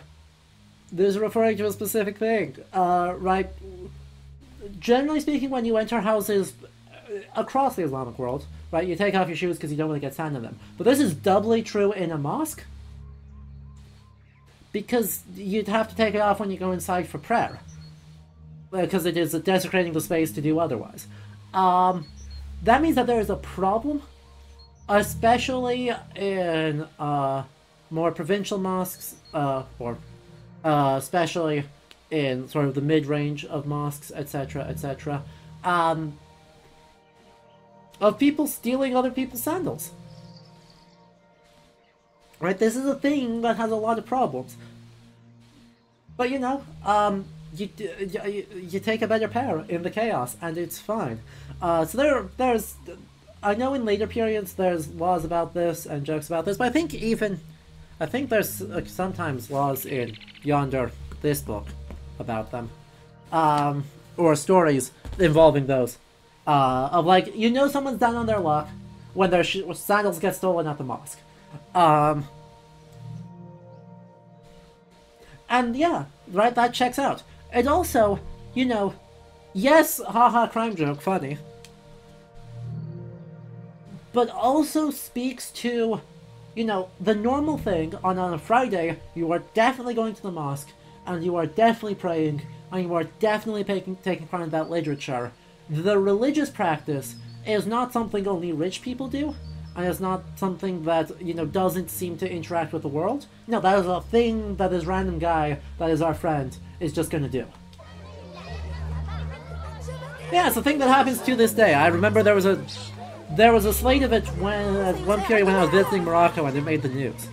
this is referring to a specific thing, right? Generally speaking, when you enter houses across the Islamic world, right, you take off your shoes because you don't want to get sand in them. But this is doubly true in a mosque, because you'd have to take it off when you go inside for prayer, because it is desecrating the space to do otherwise. That means that there is a problem, especially in more provincial mosques, or especially in sort of the mid-range of mosques, etc., etc., of people stealing other people's sandals. Right, this is a thing that has a lot of problems. But you know, you take a better pair in the chaos, and it's fine. So there's, I know in later periods there's laws about this and jokes about this, but I think there's sometimes laws in this book about them, or stories involving those, of like, you know, someone's down on their luck when their sandals get stolen at the mosque. And yeah, right, that checks out. It also, you know, yes, haha, crime joke, funny, but also speaks to, you know, the normal thing on a Friday. You are definitely going to the mosque, and you are definitely praying, and you are definitely taking part in that literature. The religious practice is not something only rich people do, and it's not something that, you know, doesn't seem to interact with the world. No, that is a thing that this random guy that is our friend is just gonna do. Yeah, it's a thing that happens to this day. I remember there was a slate of it when at one period when I was visiting Morocco, and it made the news.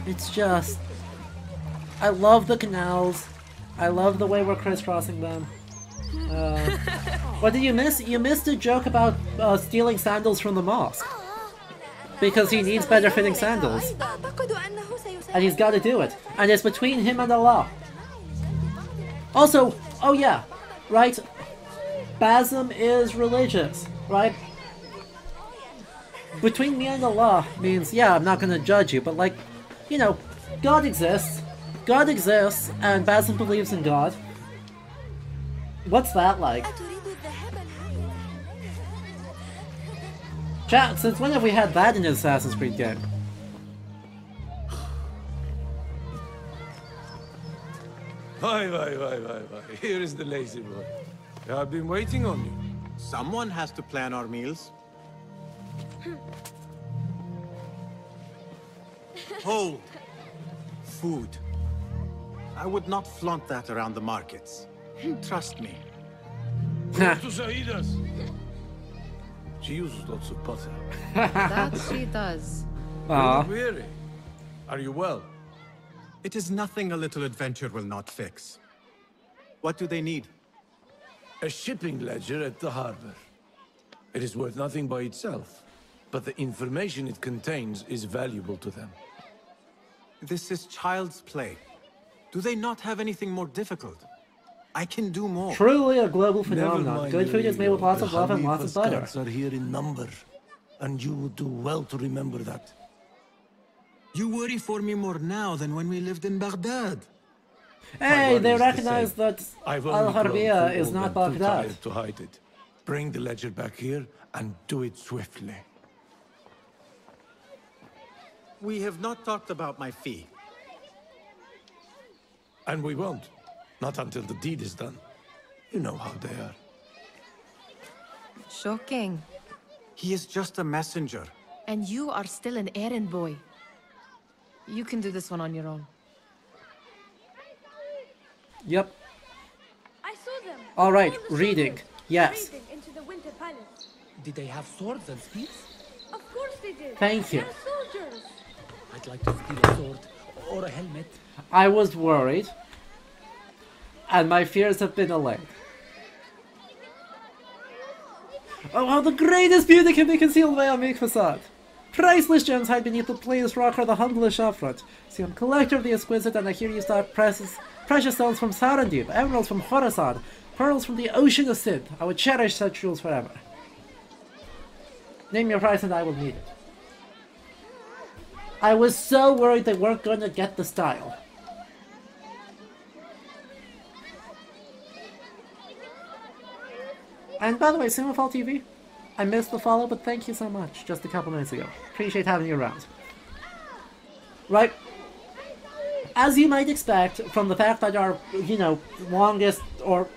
It's just, I love the canals. I love the way we're crisscrossing them. What did you miss? You missed a joke about stealing sandals from the mosque. Because he needs better fitting sandals. And he's got to do it. And it's between him and Allah. Also, oh yeah, right? Basim is religious, right? Between me and Allah means, yeah, I'm not going to judge you, but like, you know, God exists. God exists, and Basim believes in God. What's that like? Chat, since when have we had that in an Assassin's Creed game? Why. Here is the lazy boy. I've been waiting on you. Someone has to plan our meals. Hold. Food. I would not flaunt that around the markets. Trust me. Go to Zaida's. She uses lots of butter. That she does. Aw. Weary. Are you well? It is nothing a little adventure will not fix. What do they need? A shipping ledger at the harbor. It is worth nothing by itself, but the information it contains is valuable to them. This is child's play. Do they not have anything more difficult? I can do more. Truly a global phenomenon. Never mind, Good food is made with lots of the love and lots of butter. Khalifa's cats are here in number, and you would do well to remember that. You worry for me more now than when we lived in Baghdad. Hey, My they worry is the recognize same. that I've only grown Al-Harbiya too is old not and too Baghdad. tired to hide it. Bring the ledger back here and do it swiftly. We have not talked about my fee. And we won't. Not until the deed is done. You know how they are. Shocking. He is just a messenger. And you are still an errand boy. You can do this one on your own. Yep. I saw them. Alright, All the reading. soldiers Yes. raiding into the Winter Palace. Did they have swords and spears? Of course they did. Thank you. They're soldiers. I'd like to steal a sword or a helmet. I was worried. And my fears have been allayed. Oh, how the greatest beauty can be concealed by a meek facade. Priceless gems hide beneath the plainest rock or the humblest shopfront. See, I'm collector of the exquisite, and I hear you stock precious stones from Sarandib, emeralds from Khorasan, pearls from the ocean of Sindh. I would cherish such jewels forever. Name your price and I will need it. I was so worried they weren't going to get the style. And by the way, Simafall TV, I missed the follow, but thank you so much, just a couple minutes ago. Appreciate having you around. Right. As you might expect, from the fact that our, longest or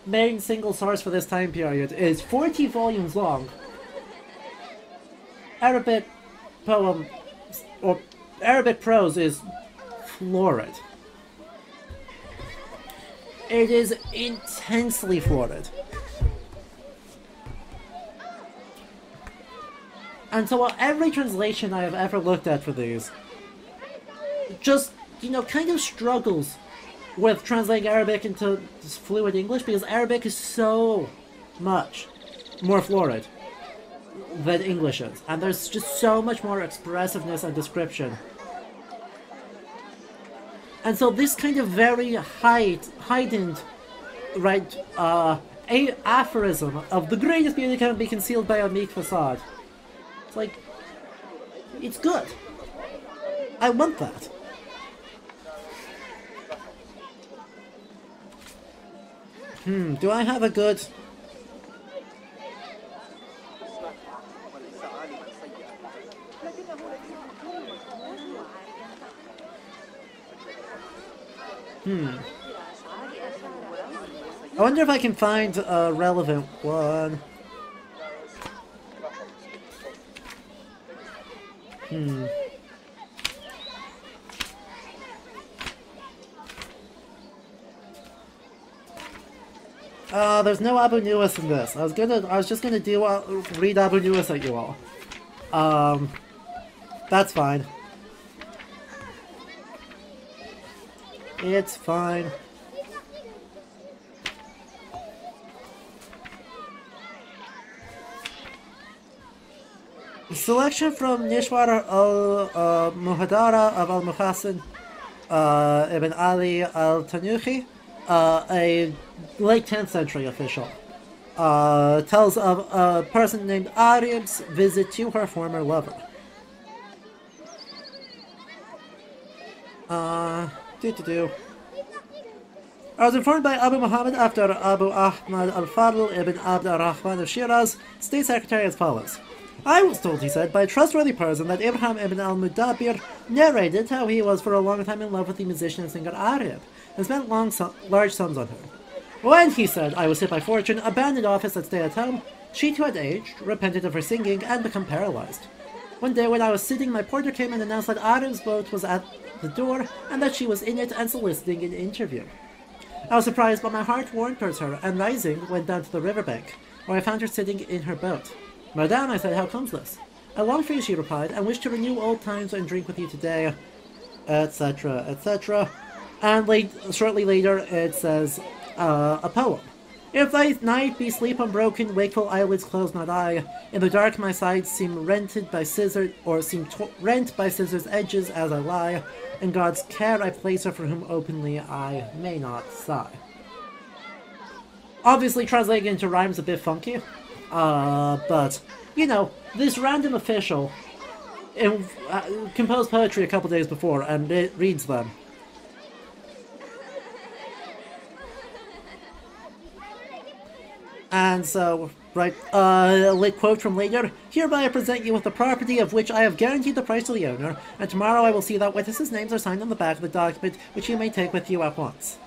main single source for this time period is 40 volumes long, Arabic poem, or Arabic prose is florid. It is intensely florid. And so every translation I have ever looked at for these just, kind of struggles with translating Arabic into fluid English, because Arabic is so much more florid than English is. And there's just so much more expressiveness and description. And so this kind of very heightened, right, aphorism of the greatest beauty can be concealed by a meek facade. It's like, it's good. I want that. Do I have a good... I wonder if I can find a relevant one. There's no Abu Nuwas in this. I was just gonna read Abu Nuwas at you all. That's fine. It's fine. Selection from Nishwar al-Muhadara of al-Muhassin ibn Ali al-Tanuhi, a late 10th century official, tells of a person named Arib's visit to her former lover. I was informed by Abu Muhammad after Abu Ahmad al-Fadl ibn Abd al-Rahman of Shiraz, State Secretary, as follows. I was told, he said, by a trustworthy person that Ibrahim ibn al-Mudabbir narrated how he was for a long time in love with the musician and singer Arib, and spent large sums on her. When, he said, I was hit by fortune, abandoned office and stay at home, she too had aged, repented of her singing, and become paralyzed. One day when I was sitting, my porter came and announced that Arib's boat was at the door, and that she was in it and soliciting an interview. I was surprised, but my heart warmed towards her, and rising, went down to the riverbank, where I found her sitting in her boat. Madame, I said, how comes this? I long for you, she replied, and wish to renew old times and drink with you today, etc., etc. And shortly later, it says, a poem. If thy night be sleep unbroken, wakeful eyelids close not I. In the dark my sides seem rent by scissors edges as I lie. In God's care I place her for whom openly I may not sigh. Obviously translating into rhymes a bit funky. But, you know, this random official composed poetry a couple days before, and it reads them. And so, right, a quote from later, hereby I present you with the property of which I have guaranteed the price to the owner, and tomorrow I will see that witnesses' names are signed on the back of the document, which you may take with you at once.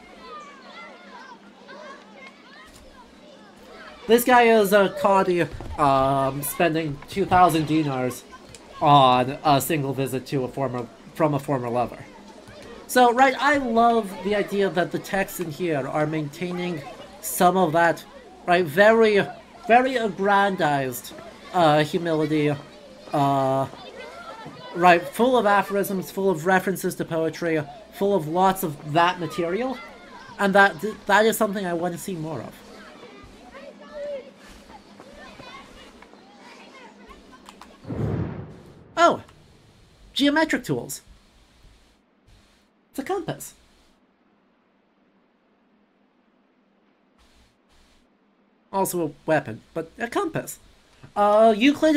This guy is a Qadi, spending 2,000 dinars on a single visit to from a former lover. So, right, I love the idea that the texts in here are maintaining some of that, right, very, very aggrandized, humility, right, full of aphorisms, full of references to poetry, full of lots of that material, and that is something I want to see more of. Oh! Geometric tools. It's a compass. Also a weapon, but a compass. Euclid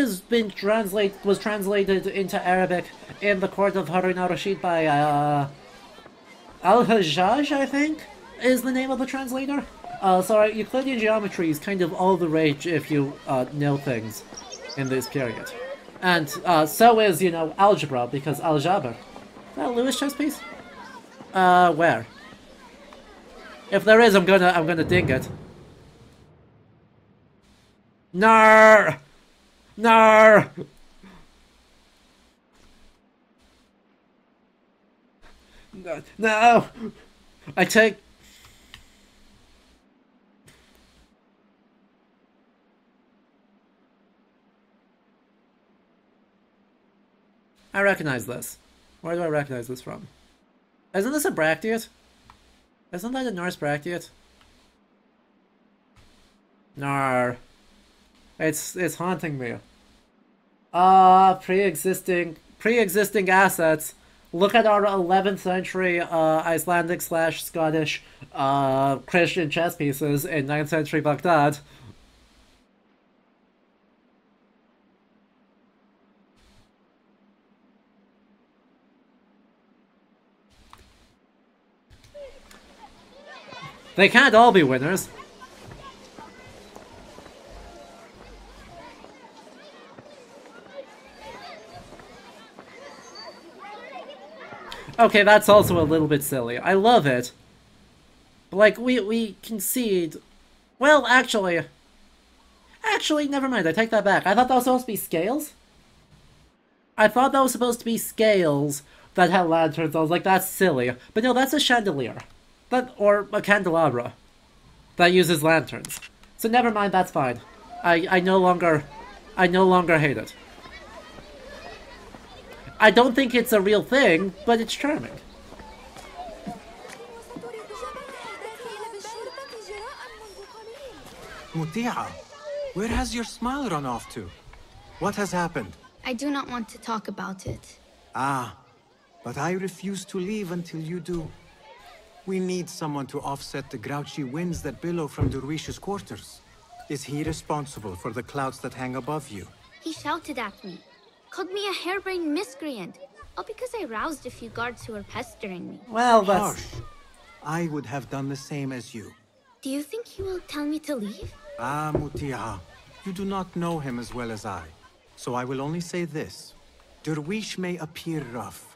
was translated into Arabic in the court of Harun al-Rashid by al-Hajjaj, I think, is the name of the translator. So Euclidean geometry is kind of all the rage if you know things in this period. And so is, you know, algebra, because al-Jabr. Is that a Lewis chess piece? Where? If there is, I'm gonna ding it. No! No! No! I take... I recognize this. Where do I recognize this from? Isn't this a Bracteate? Isn't that a Norse Bracteate? No. It's haunting me. Pre-existing assets. Look at our 11th century Icelandic/Scottish Christian chess pieces in 9th century Baghdad. They can't all be winners. Okay, that's also a little bit silly. I love it. But, like, we concede... Well, actually, never mind. I take that back. I thought that was supposed to be scales. I thought that was supposed to be scales that had lanterns. I was like, that's silly. But no, that's a chandelier. Or a candelabra that uses lanterns. So never mind, that's fine. I no longer hate it. I don't think it's a real thing, but it's charming. Muti'a, where has your smile run off to? What has happened? I do not want to talk about it. Ah, but I refuse to leave until you do. We need someone to offset the grouchy winds that billow from Derwish's quarters. Is he responsible for the clouds that hang above you? He shouted at me, called me a harebrained miscreant, all because I roused a few guards who were pestering me. Well, that's... Harsh. I would have done the same as you. Do you think he will tell me to leave? Ah, Muti'a, you do not know him as well as I. so I will only say this. Derwish may appear rough,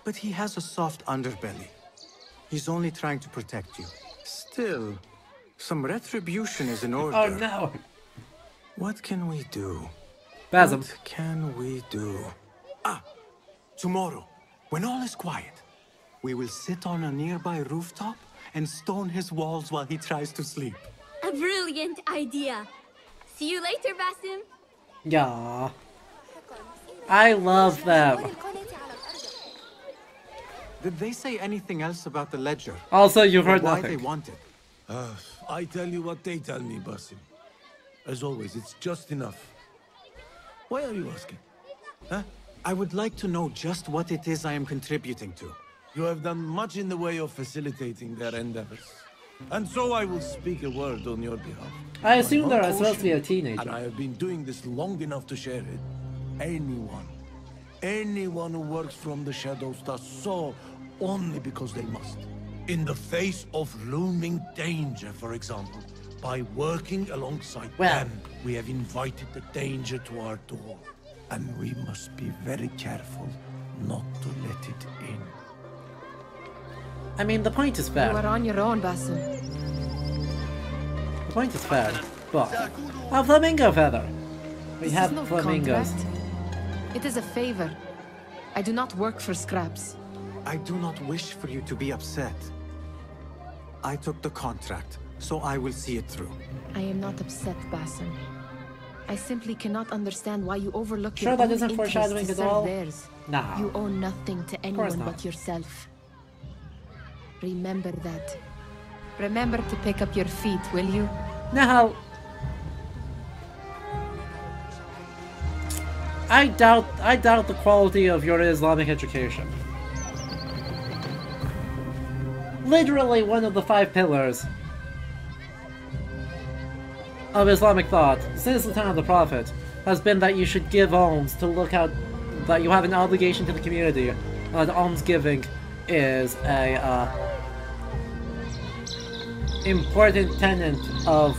but he has a soft underbelly. He's only trying to protect you. Still, some retribution is in order. Oh no! What can we do? Basim. What can we do? Ah! Tomorrow, when all is quiet, we will sit on a nearby rooftop and stone his walls while he tries to sleep. A brilliant idea. See you later, Basim. Yeah. I love them. Did they say anything else about the ledger? Also, you heard why nothing. they want it? I tell you what they tell me, Basim. As always, it's just enough. Why are you asking? Huh? I would like to know just what it is I am contributing to. You have done much in the way of facilitating their endeavors. And so I will speak a word on your behalf. I assume My they're uncle supposed to be a shared, teenager. and I have been doing this long enough to share it. Anyone who works from the shadows does so only because they must. In the face of looming danger, for example, by working alongside them, we have invited the danger to our door. And we must be very careful not to let it in. I mean, the point is You fair. are on your own, Basim. The point is fair. But a flamingo feather. We This have is no flamingos. contract. It is a favor. I do not work for scraps. I do not wish for you to be upset. I took the contract, so I will see it through. I am not upset, Basim. I simply cannot understand why you overlook Sure your that own isn't interests foreshadowing to at serve all? theirs. Nah. You owe nothing to course anyone not. but yourself. Remember that. Remember to pick up your feet, will you? Now, I doubt the quality of your Islamic education. Literally one of the 5 pillars of Islamic thought since the time of the Prophet has been that you should give alms to look out, that you have an obligation to the community. And almsgiving is a important tenet of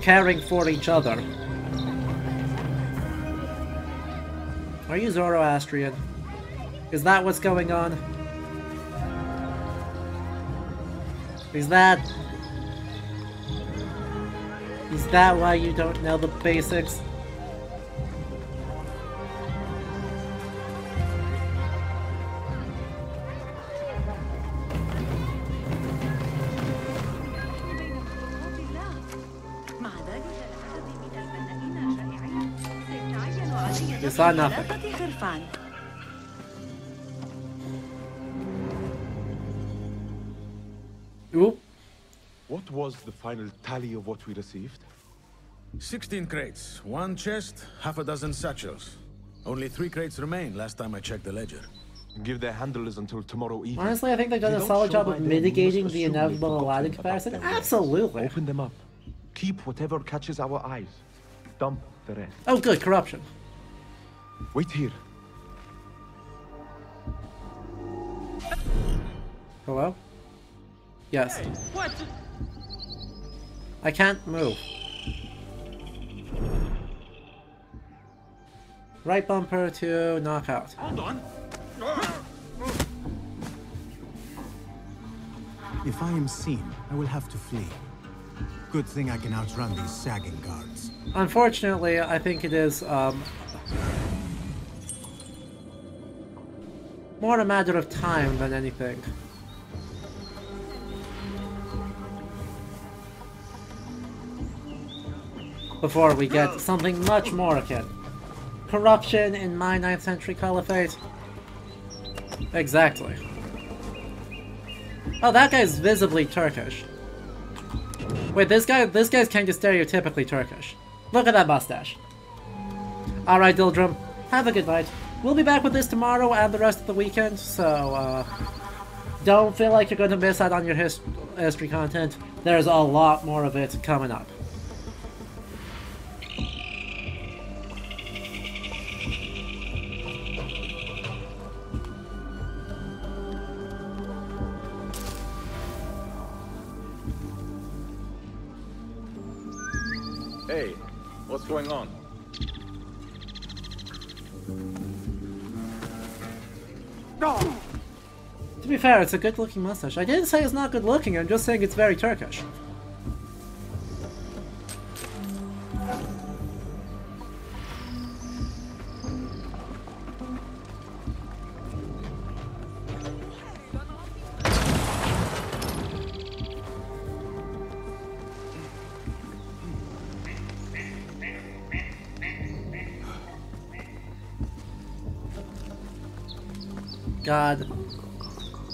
caring for each other. Are you Zoroastrian? Is that what's going on? Is that why you don't know the basics? You saw nothing. Oop. What was the final tally of what we received? 16 crates, 1 chest, half a dozen satchels. Only 3 crates remain last time I checked the ledger. Give their handlers until tomorrow evening. Honestly, I think they've done They a don't solid show job by of then, we mitigating must the assume they inevitable forgot Aladdin about comparison. their work. Absolutely. Open them up. Keep whatever catches our eyes. Dump the rest. Oh, good, corruption. Wait here. Hello? Yes. What? I can't move. Right bumper to knockout. Hold on. If I am seen, I will have to flee. Good thing I can outrun these sagging guards. Unfortunately, I think it is more a matter of time than anything. Before we get something much more akin. Corruption in my 9th century caliphate? Exactly. Oh, that guy's visibly Turkish. Wait, this guy's kind of stereotypically Turkish. Look at that mustache. Alright, Dildrum, have a good night. We'll be back with this tomorrow and the rest of the weekend, so, don't feel like you're going to miss out on your history content. There's a lot more of it coming up. Hey, what's going on? To be fair, it's a good-looking mustache. I didn't say it's not good-looking, I'm just saying it's very Turkish. God.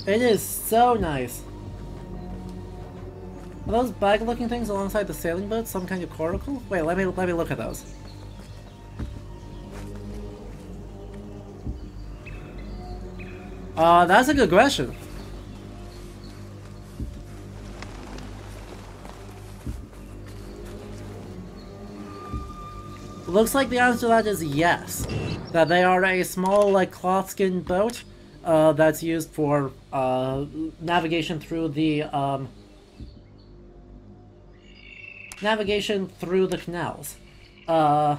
It is so nice. Are those bag-looking things alongside the sailing boat some kind of coracle? Wait, let me look at those. That's a good question. Looks like the answer to that is yes. That they are a small, like, cloth-skinned boat that's used for navigation through the canals. Because,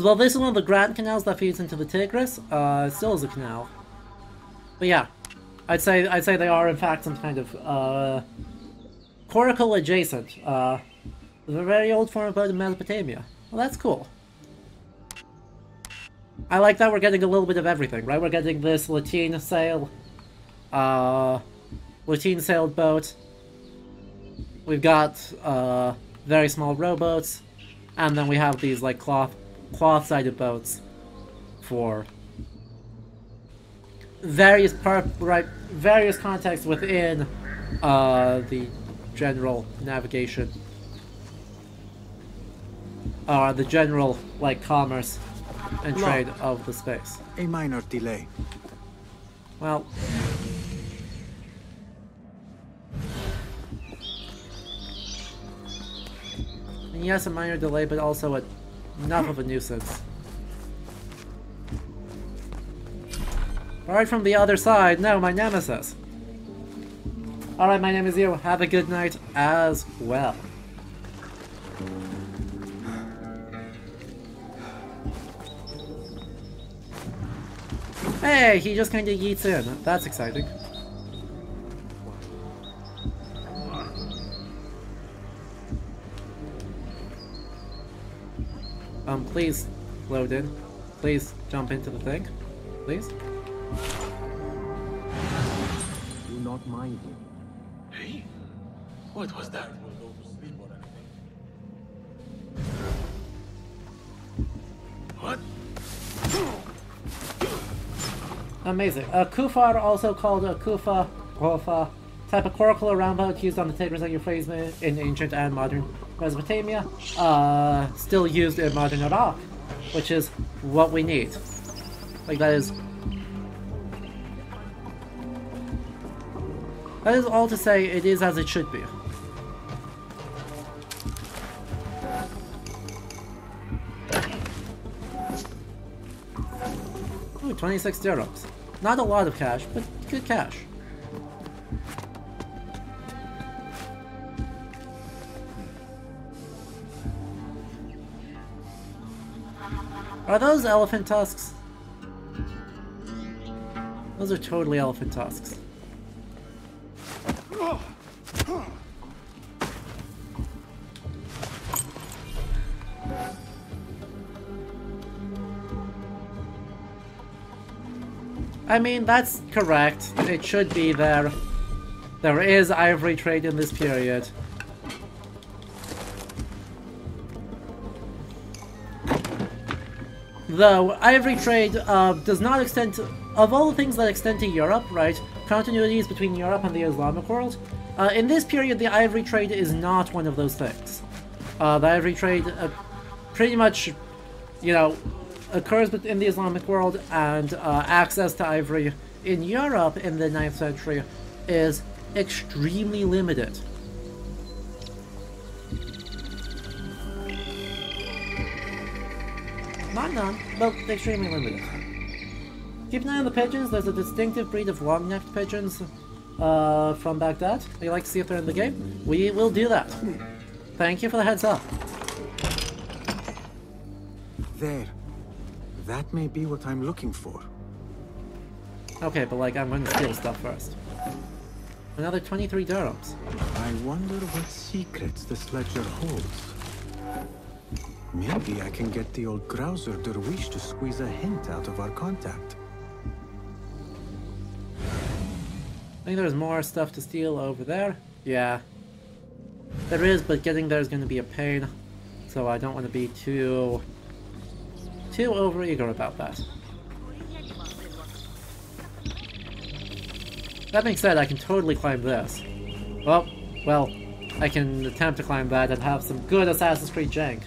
well, this is one of the Grand Canals that feeds into the Tigris. It still is a canal. But yeah, I'd say they are in fact some kind of coracle adjacent. The very old form of boat in Mesopotamia. Well, that's cool. I like that we're getting a little bit of everything, right? We're getting this lateen sailed boat. We've got very small rowboats, and then we have these like cloth-sided boats for various contexts within the general navigation, the general like commerce and trade of the space. A minor delay. Well, and yes, a minor delay, but also enough of a nuisance. Right from the other side, no, my nemesis. Alright, my name is you. Have a good night as well. Hey, he just kinda yeets in. That's exciting. Please load in. Please jump into the thing. Please. Do not mind him. Hey? What was that? What? Amazing. A kufar, also called a kufa, type of coracle or roundboat used on the Tigris and Euphrates in ancient and modern Mesopotamia. Still used in modern Iraq, which is what we need. Like, that is all to say, it is as it should be. Ooh, 26 dirhams. Not a lot of cash, but good cash. Are those elephant tusks? Those are totally elephant tusks. I mean, that's correct. It should be there. There is ivory trade in this period. Though, ivory trade does not extend to... Of all the things that extend to Europe, right? Continuities between Europe and the Islamic world. In this period, the ivory trade is not one of those things. The ivory trade pretty much, you know, occurs in the Islamic world, and access to ivory in Europe in the 9th century is extremely limited. Not none, but extremely limited. Keep an eye on the pigeons. There's a distinctive breed of long-necked pigeons from Baghdad. We like to see if they're in the game. We will do that. Thank you for the heads up. There. That may be what I'm looking for. Okay, but like, I'm gonna steal stuff first. Another 23 dirhams. I wonder what secrets this ledger holds. Maybe I can get the old grouser Derwish to squeeze a hint out of our contact. I think there's more stuff to steal over there. Yeah. There is, but getting there is going to be a pain. So I don't want to be too overeager about that. That being said, I can totally climb this. Well, I can attempt to climb that and have some good Assassin's Creed jank.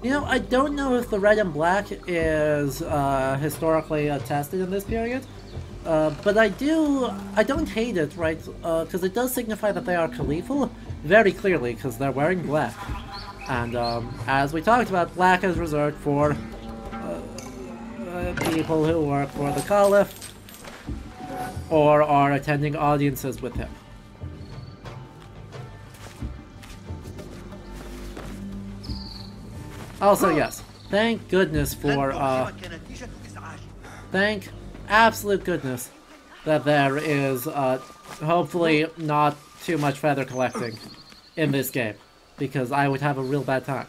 You know, I don't know if the red and black is historically attested in this period, but I don't hate it, right? Because it does signify that they are Caliphal very clearly, because they're wearing black. And as we talked about, black is reserved for people who work for the Caliph or are attending audiences with him. Also, yes, thank goodness for, thank absolute goodness that there is, hopefully not too much feather collecting in this game, because I would have a real bad time.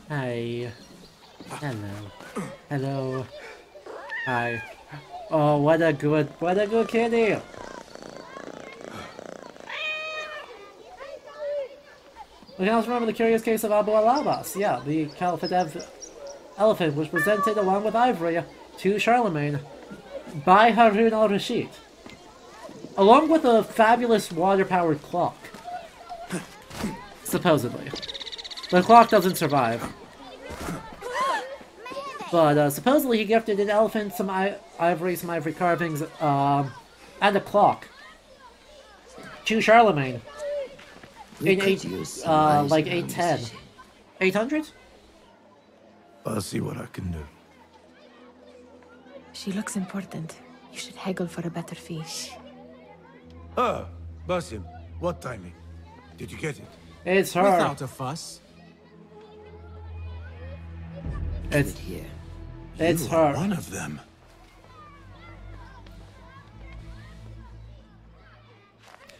Hi. Hello. Hello. Hi. Oh, what a good kitty! We can also remember the curious case of Abu al-Abbas, yeah, the Caliphate elephant, which presented along with ivory to Charlemagne by Harun al-Rashid, along with a fabulous water-powered clock. Supposedly. The clock doesn't survive. But supposedly he gifted an elephant, some ivory carvings, and a clock to Charlemagne in like 810. 800? I'll see what I can do. She looks important. You should haggle for a better fee. Ah, Basim, what timing? Did you get it? It's her. Without a fuss. It's here. It's her. One of them.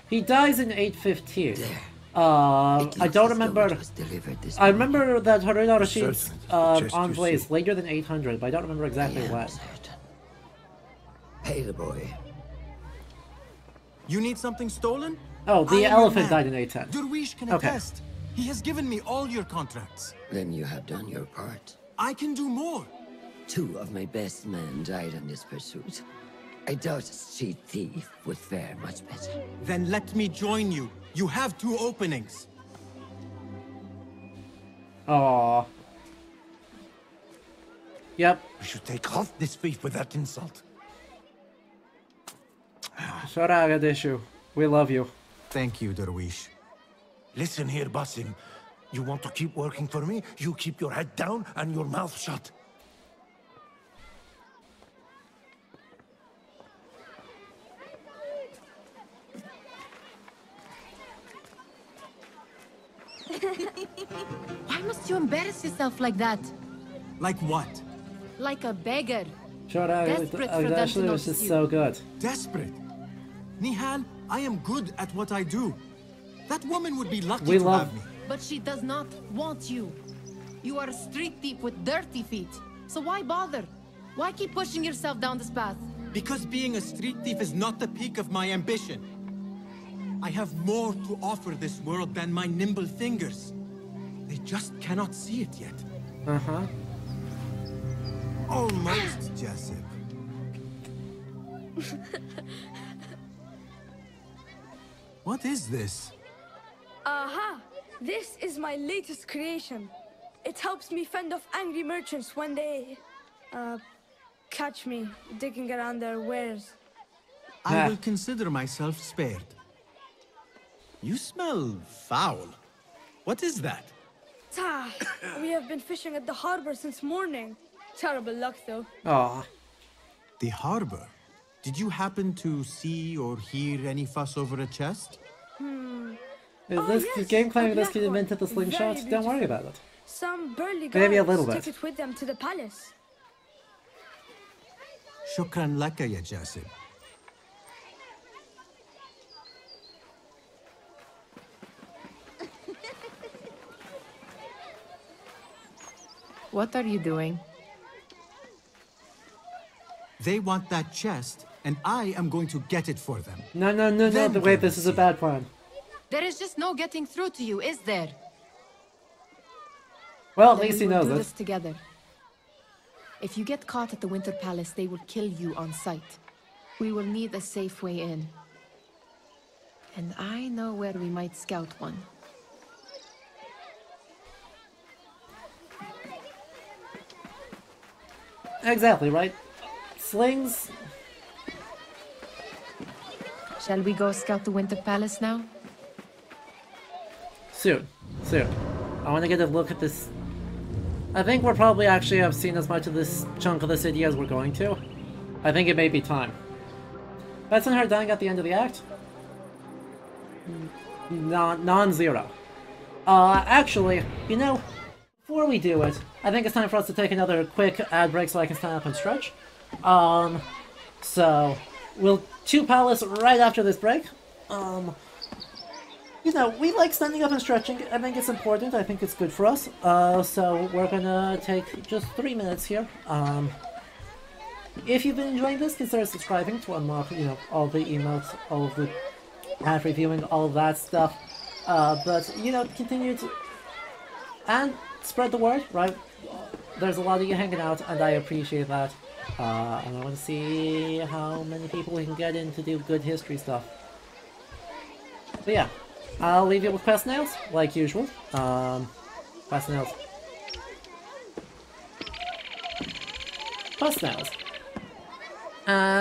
He dies in 815. I don't remember. I remember that Harun al-Rashid's envoy is later than 800, but I don't remember exactly when. Pay the boy. You need something stolen? Oh, the elephant died in 810. Derwish can attest. He has given me all your contracts. Then you have done your part. I can do more. 2 of my best men died in this pursuit. I doubt a street thief would fare much better. Then let me join you. You have 2 openings. Aww. Yep. We should take off this thief with that insult. Shara Gadishu, we love you. Thank you, Derwish. Listen here, Basim. You want to keep working for me? You keep your head down and your mouth shut. Why must you embarrass yourself like that? Like what? Like a beggar. Shara Gadishu was just so good. Desperate? Nihal, I am good at what I do. That woman would be lucky to have me. But she does not want you. You are a street thief with dirty feet. So why bother? Why keep pushing yourself down this path? Because being a street thief is not the peak of my ambition. I have more to offer this world than my nimble fingers. They just cannot see it yet. Uh-huh. Almost, Jessup. What is this? Aha! This is my latest creation. It helps me fend off angry merchants when they, catch me digging around their wares. I will consider myself spared. You smell foul. What is that? Ta! We have been fishing at the harbor since morning. Terrible luck, though. Aw. The harbor? Did you happen to see or hear any fuss over a chest? Is this yes, game claiming a this black kid one. invented the slingshot? Very Don't worry beautiful. about it. Some burly Maybe a guards little took bit. it with them to the palace. Shukran laka ya Jasib. What are you doing? They want that chest, and I am going to get it for them. No, no, no, no, Then wait, we this will is a see. bad plan. There is just no getting through to you, is there? Well, at Then least we he will knows do it. this together. If you get caught at the Winter Palace, they will kill you on sight. We will need a safe way in. And I know where we might scout one. Exactly, right? Slings? Shall we go scout the Winter Palace now? Soon. Soon. I want to get a look at this. I think we're probably actually have seen as much of this chunk of the city as we're going to. I think it may be time. That's in her dying at the end of the act? Non-zero. Actually, you know, before we do it, I think it's time for us to take another quick ad break so I can stand up and stretch. So, we'll to Palace right after this break. You know, we like standing up and stretching. I think it's important. I think it's good for us. So we're gonna take just 3 minutes here. If you've been enjoying this, consider subscribing to unlock, you know, all the emotes, all of the ad reviewing, all of that stuff. But, you know, continue to... And spread the word, right? There's a lot of you hanging out, and I appreciate that. And I want to see how many people we can get in to do good history stuff. But yeah, I'll leave you with quest nails, like usual. Quest nails. Quest nails.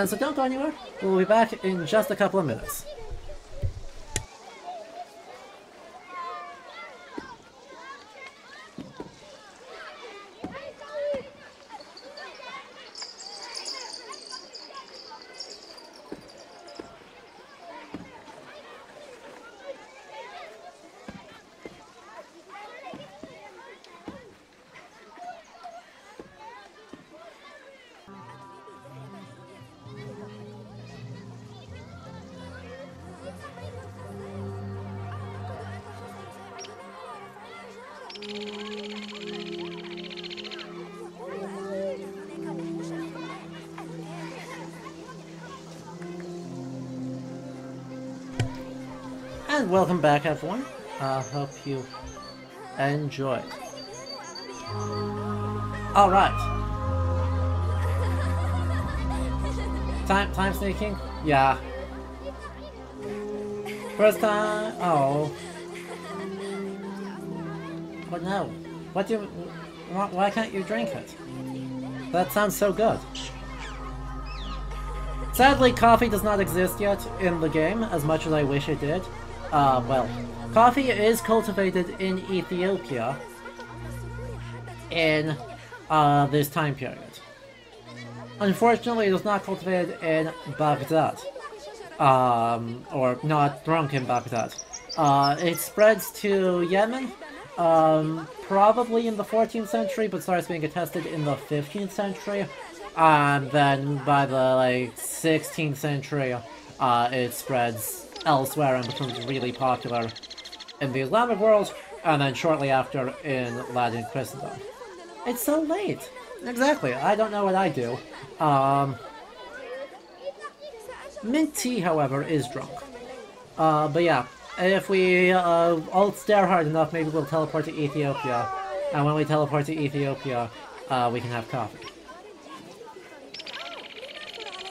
So don't go anywhere. We'll be back in just a couple of minutes. And welcome back, everyone. I hope you enjoyed. Alright. Time sneaking? Yeah. First time... Oh. But no. What do you... Why can't you drink it? That sounds so good. Sadly, coffee does not exist yet in the game, as much as I wish it did. Well, coffee is cultivated in Ethiopia in this time period. Unfortunately, it is not cultivated in Baghdad, or not drunk in Baghdad. It spreads to Yemen, probably in the 14th century, but starts being attested in the 15th century. And then by the 16th century, it spreads elsewhere and becomes really popular in the Islamic world, and then shortly after in Latin Christendom. It's so late! Exactly, I don't know what I do. Mint tea, however, is drunk. But yeah, if we all stare hard enough, maybe we'll teleport to Ethiopia, and when we teleport to Ethiopia, we can have coffee.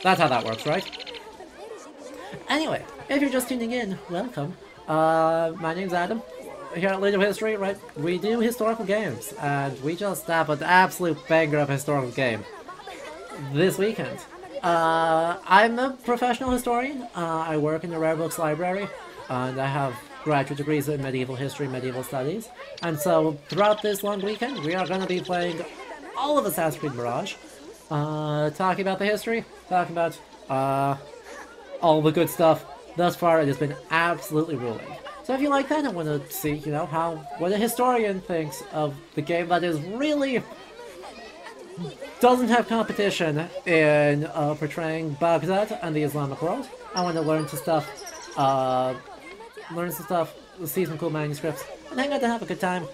That's how that works, right? Anyway, if you're just tuning in, welcome. My name's Adam. Here at Little History, right, we do historical games, and we just have an absolute banger of a historical game this weekend. I'm a professional historian. I work in the Rare Books Library, and I have graduate degrees in medieval history, medieval studies. And so throughout this long weekend, we are going to be playing all of Assassin's Creed Mirage. Talking about the history, talking about all the good stuff. Thus far, it has been absolutely ruling. So if you like that and want to see, you know, what a historian thinks of the game that is really doesn't have competition in portraying Baghdad and the Islamic world, I want to learn some stuff, see some cool manuscripts, and hang out and have a good time.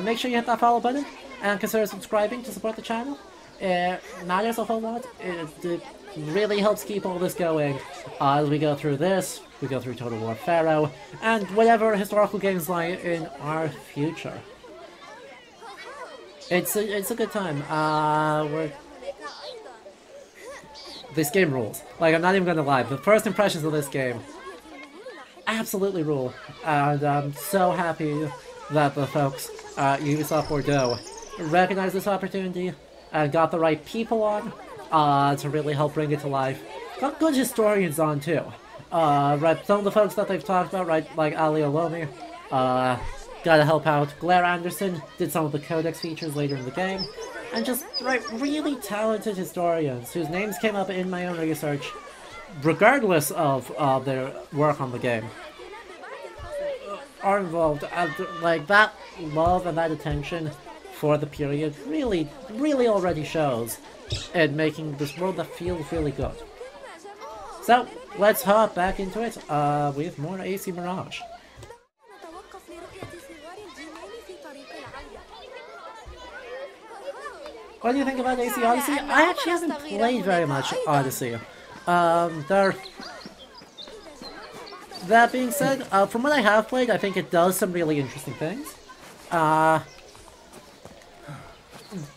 Make sure you hit that follow button and consider subscribing to support the channel. It matters a whole lot. It really helps keep all this going as we go through this, we go through Total War Pharaoh, and whatever historical games lie in our future. It's a good time. This game rules. Like, I'm not even gonna lie, the first impressions of this game absolutely rule, and I'm so happy that the folks at Ubisoft Bordeaux recognized this opportunity and got the right people on to really help bring it to life. Got good historians on too. Right, some of the folks that they've talked about, right, like Ali Alomi, gotta help out. Blair Anderson did some of the codex features later in the game, and just, right, really talented historians whose names came up in my own research, regardless of their work on the game, are involved. And, like, that love and that attention for the period really already shows in making this world that feels really good. So, let's hop back into it with more AC Mirage. What do you think about AC Odyssey? I actually haven't played very much Odyssey. That being said, from what I have played, I think it does some really interesting things. But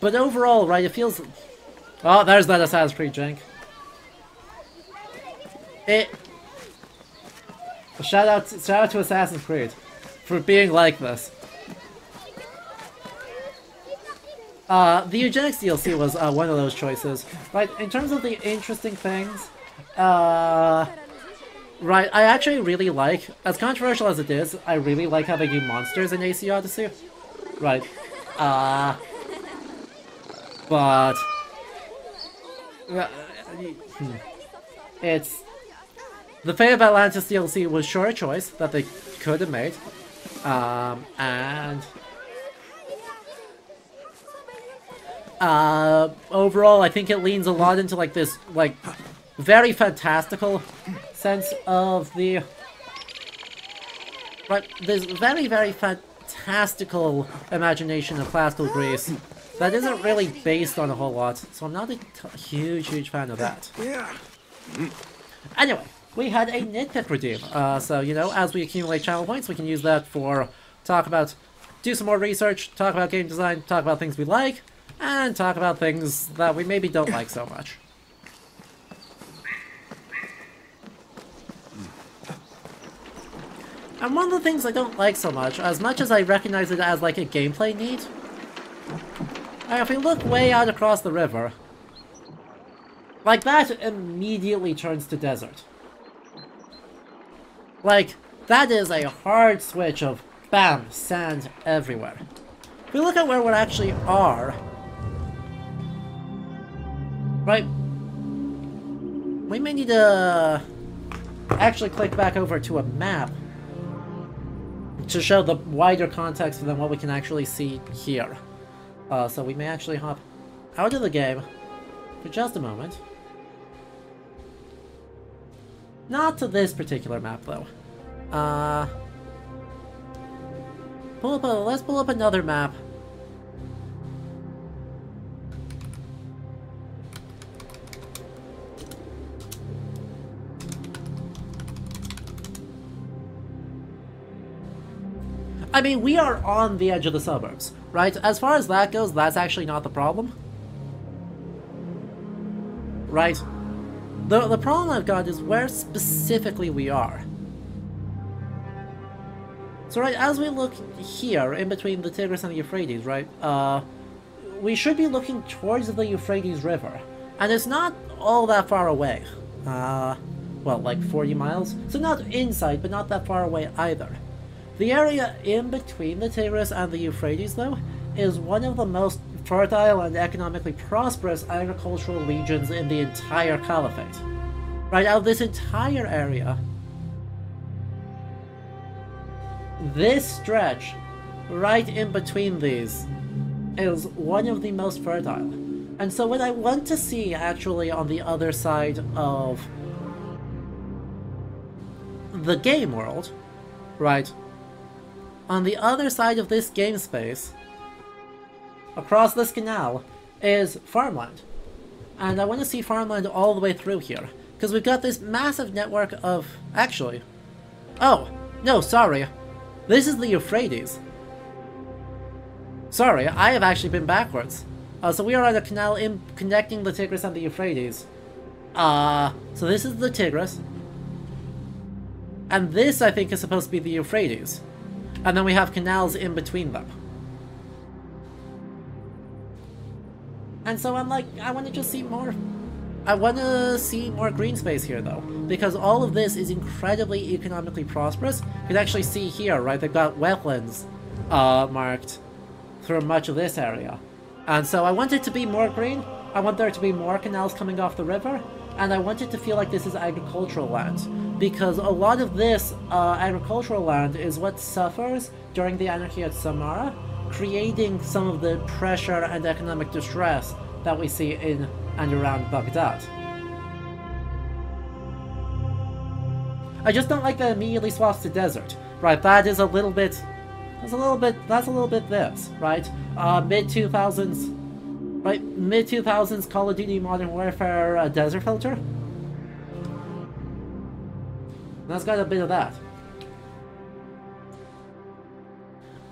overall, right, it feels... Oh, there's that Assassin's Creed jank. Shout out to Assassin's Creed for being like this. The Eugenics DLC was one of those choices. Right, in terms of the interesting things, right, I actually really like, as controversial as it is, I really like how they do monsters in AC Odyssey. Right, but... it's... The Fate of Atlantis DLC was sure a choice that they could have made. And... overall, I think it leans a lot into, like, this, like, very fantastical sense of the... Right, this very fantastical imagination of classical Greece that isn't really based on a whole lot, so I'm not a huge fan of that. Anyway, we had a nitpick redeem, so, you know, as we accumulate channel points, we can use that for do some more research, talk about game design, talk about things we like, and talk about things that we maybe don't like so much. And one of the things I don't like so much as I recognize it as like a gameplay need, if we look way out across the river, like that immediately turns to desert. Like, that is a hard switch of bam, sand everywhere. If we look at where we actually are, right, we may need to actually click back over to a map to show the wider context than what we can actually see here. So we may actually hop out of the game for just a moment. Not to this particular map, though. Let's pull up another map. I mean, we are on the edge of the suburbs, right? As far as that goes, that's actually not the problem. Right? The problem I've got is where specifically we are. So right, as we look here, in between the Tigris and the Euphrates, right, we should be looking towards the Euphrates River. And it's not all that far away. Well, like 40 miles? So not in sight, but not that far away either. The area in between the Tigris and the Euphrates, though, is one of the most fertile and economically prosperous agricultural regions in the entire Caliphate. Right, out of this entire area, this stretch, right in between these, is one of the most fertile. And so what I want to see, actually, on the other side of the game world, right, on the other side of this game space, across this canal, is farmland. And I want to see farmland all the way through here, because we've got this massive network of... Actually... Oh, no, sorry. This is the Euphrates. Sorry, I have actually been backwards. So we are on a canal connecting the Tigris and the Euphrates. So this is the Tigris. And this, I think, is supposed to be the Euphrates. And then we have canals in between them. And so I'm like, I want to just see more. I want to see more green space here, though. Because all of this is incredibly economically prosperous. You can actually see here, right, they've got wetlands marked through much of this area. And so I want it to be more green. I want there to be more canals coming off the river. And I want it to feel like this is agricultural land. Because a lot of this agricultural land is what suffers during the anarchy at Samarra, creating some of the pressure and economic distress that we see in and around Baghdad. I just don't like that it immediately swaps to desert. Right, that is a little bit... that's a little bit this, right? Mid-2000s... right, mid-2000s Call of Duty Modern Warfare desert filter. That's got a bit of that.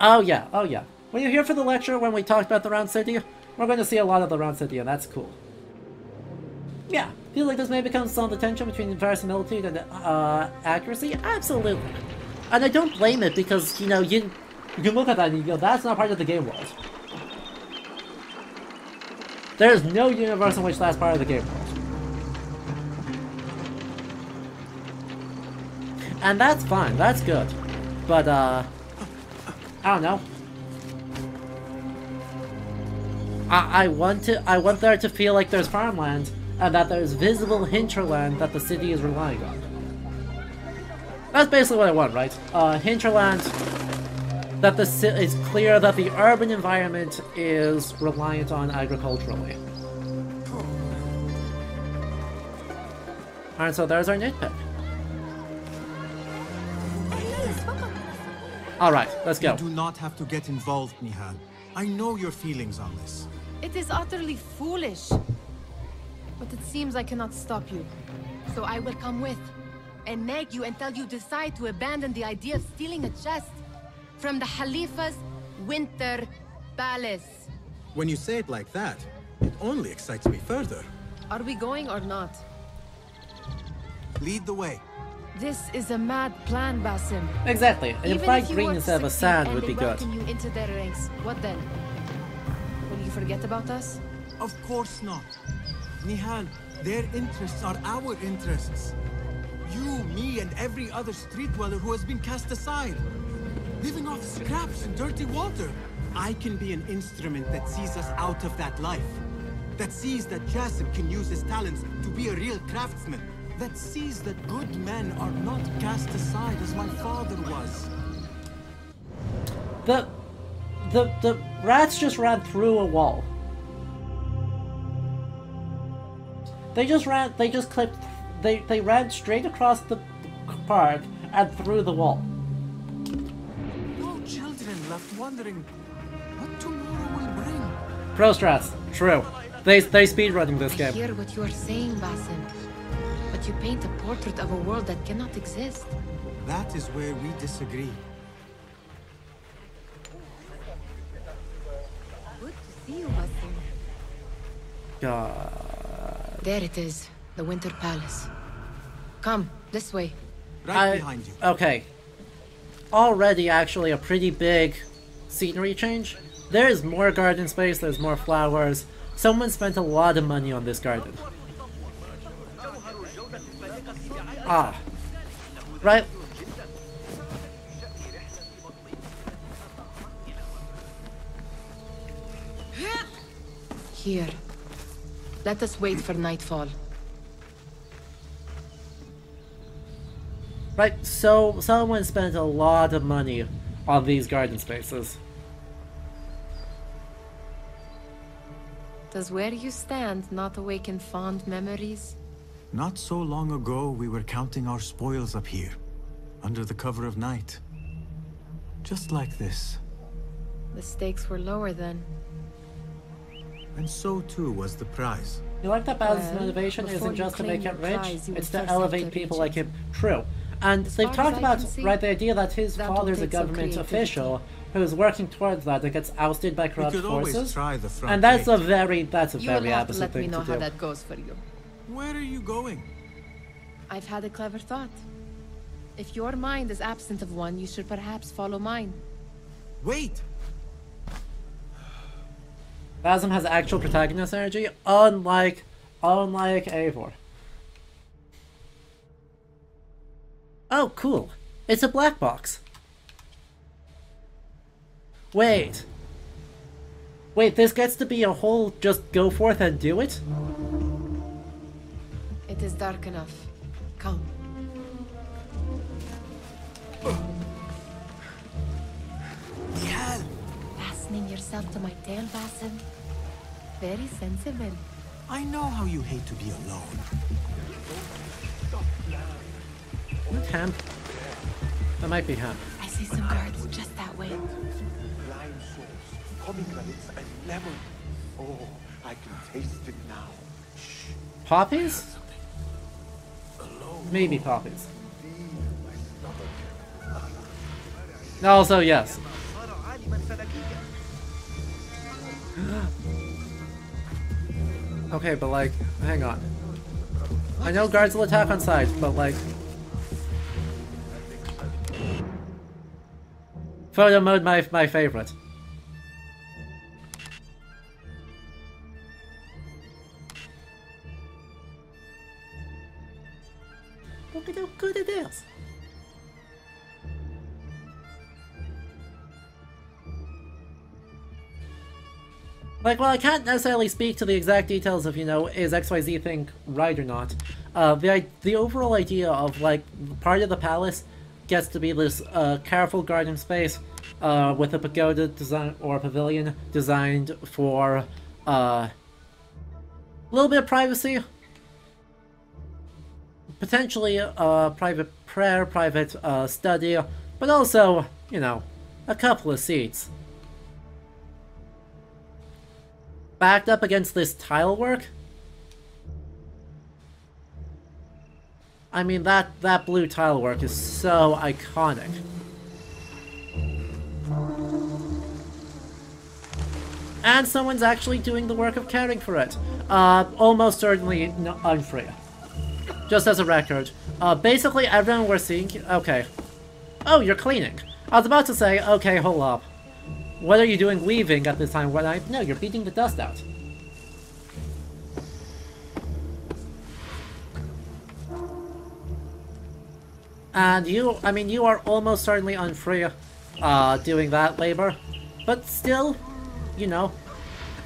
Oh yeah, oh yeah. Were you here for the lecture when we talked about the Round City? We're going to see a lot of the Round City, and that's cool. Yeah, feels like this may become some of the tension between verisimilitude and accuracy? Absolutely. And I don't blame it because, you know, you can look at that and you go, that's not part of the game world. There's no universe in which that's part of the game world. And that's fine, that's good. But, I don't know. I want there to feel like there's farmland, and that there's visible hinterland that the city is relying on. That's basically what I want, right? Hinterland, that it's clear that the urban environment is reliant on agriculturally. Alright, so there's our nitpick. Alright, let's go. You do not have to get involved, Nihal. I know your feelings on this. It is utterly foolish. But it seems I cannot stop you. So I will come with. And nag you until you decide to abandon the idea of stealing a chest from the Khalifa's winter palace. When you say it like that, it only excites me further. Are we going or not? Lead the way. This is a mad plan, Basim. Exactly. An implied green instead of a sand would be good. Welcome you into their ranks. What then? Will you forget about us? Of course not. Nihal, their interests are our interests. You, me, and every other street dweller who has been cast aside. Living off scraps and dirty water. I can be an instrument that sees us out of that life. That sees that Jassim can use his talents to be a real craftsman. That sees that good men are not cast aside as my father was. The rats just ran through a wall. They ran straight across the park and through the wall. No children left wondering what tomorrow will bring. Pro strats, true. They speedrunning this game. I hear what you are saying, Basim. But you paint a portrait of a world that cannot exist. That is where we disagree. Good to see you, Basim. God. There it is, the Winter Palace. Come, this way. Right behind you. Okay. Already actually a pretty big scenery change. There is more garden space, there's more flowers. Someone spent a lot of money on this garden. Ah. Right. Here. Let us wait for nightfall. Right, so someone spent a lot of money on these garden spaces. Does where you stand not awaken fond memories? Not so long ago, we were counting our spoils up here, under the cover of night. Just like this. The stakes were lower then. And so too was the prize. You like that Baz's motivation isn't just to make it rich, it's to elevate people like him. True. And they've talked about, right, the idea that his father's a government official who's working towards that gets ousted by corrupt forces. And that's a very opposite thing to do. You will have to let me know how that goes for you. Where are you going? I've had a clever thought. If your mind is absent of one, you should perhaps follow mine. Wait! Phasm has actual protagonist energy, unlike Eivor. Oh, cool. It's a black box. Wait. Wait, this gets to be a whole just go forth and do it? It is dark enough. Come. Fastening yourself to my tail, Basim. Very sensible. I know how you hate to be alone. Hemp. That might be hemp. I see some guards just that way. Lime sauce, pomegranates, and lemon. Oh, I can taste it now. Shh. Poppies? Maybe poppies. Also, yes. Okay, but like, hang on. I know guards will attack on sight, but like... Photo mode, my favorite. Look at how good it is. Like, well, I can't necessarily speak to the exact details of, you know, is XYZ thing right or not. The overall idea of, like, part of the palace gets to be this careful garden space with a pagoda design or a pavilion designed for a little bit of privacy. Potentially private prayer, private study, but also, you know, a couple of seats. Backed up against this tile work. I mean, that blue tile work is so iconic. And someone's actually doing the work of caring for it. Almost certainly unfree. Just as a record. Basically everyone we're seeing... Okay. Oh, you're cleaning. I was about to say, okay, hold up. What are you doing weaving at this time when No, you're beating the dust out. And you, I mean, you are almost certainly unfree doing that labor. But still, you know,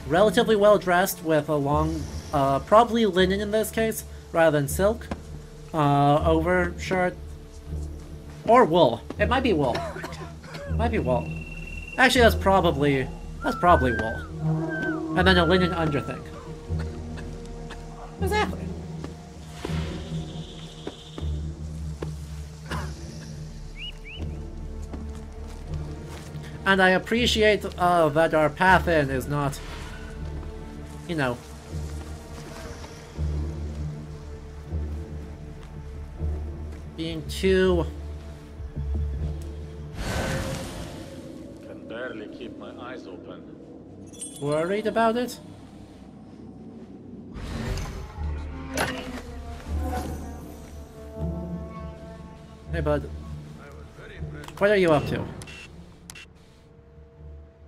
relatively well dressed with a long, probably linen in this case, rather than silk, overshirt. Or wool. It might be wool. Might be wool. Actually, that's probably wool. And then a linen underthing. Exactly. And I appreciate that our path in is not, you know, being too... Can barely keep my eyes open. Worried about it? Hey bud. What are you up to?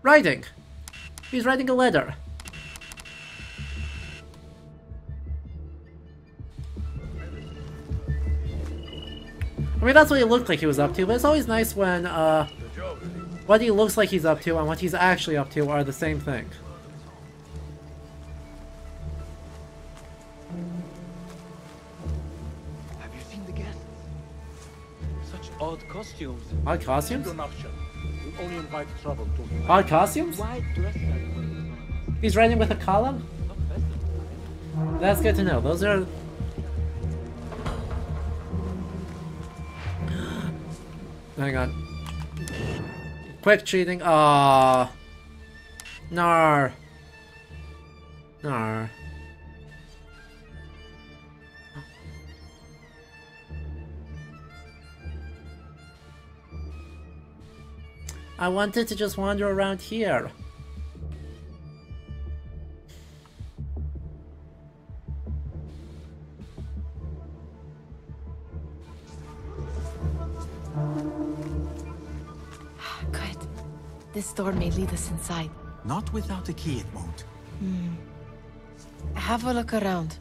Writing! He's writing a letter. I mean, that's what he looked like he was up to, but it's always nice when, what he looks like he's up to and what he's actually up to are the same thing. Odd costumes. Odd costumes? Introduction. We only invite trouble to him. Odd costumes? Why dress like He's riding with a column? That's good to know. Those are... Hang on. Quick cheating. Ah, nar. Nar. I wanted to just wander around here. Good. This door may lead us inside. Not without a key, it won't. Have a look around.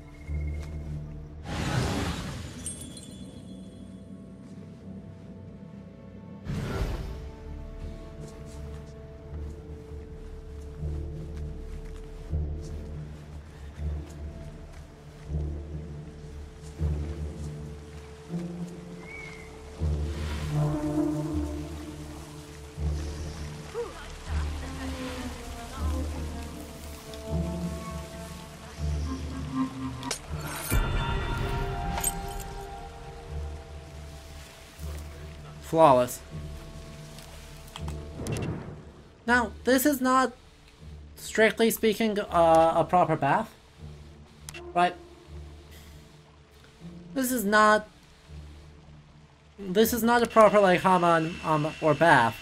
Flawless. Now, this is not, strictly speaking, a proper bath, right? This is not a proper, like, hammam or bath.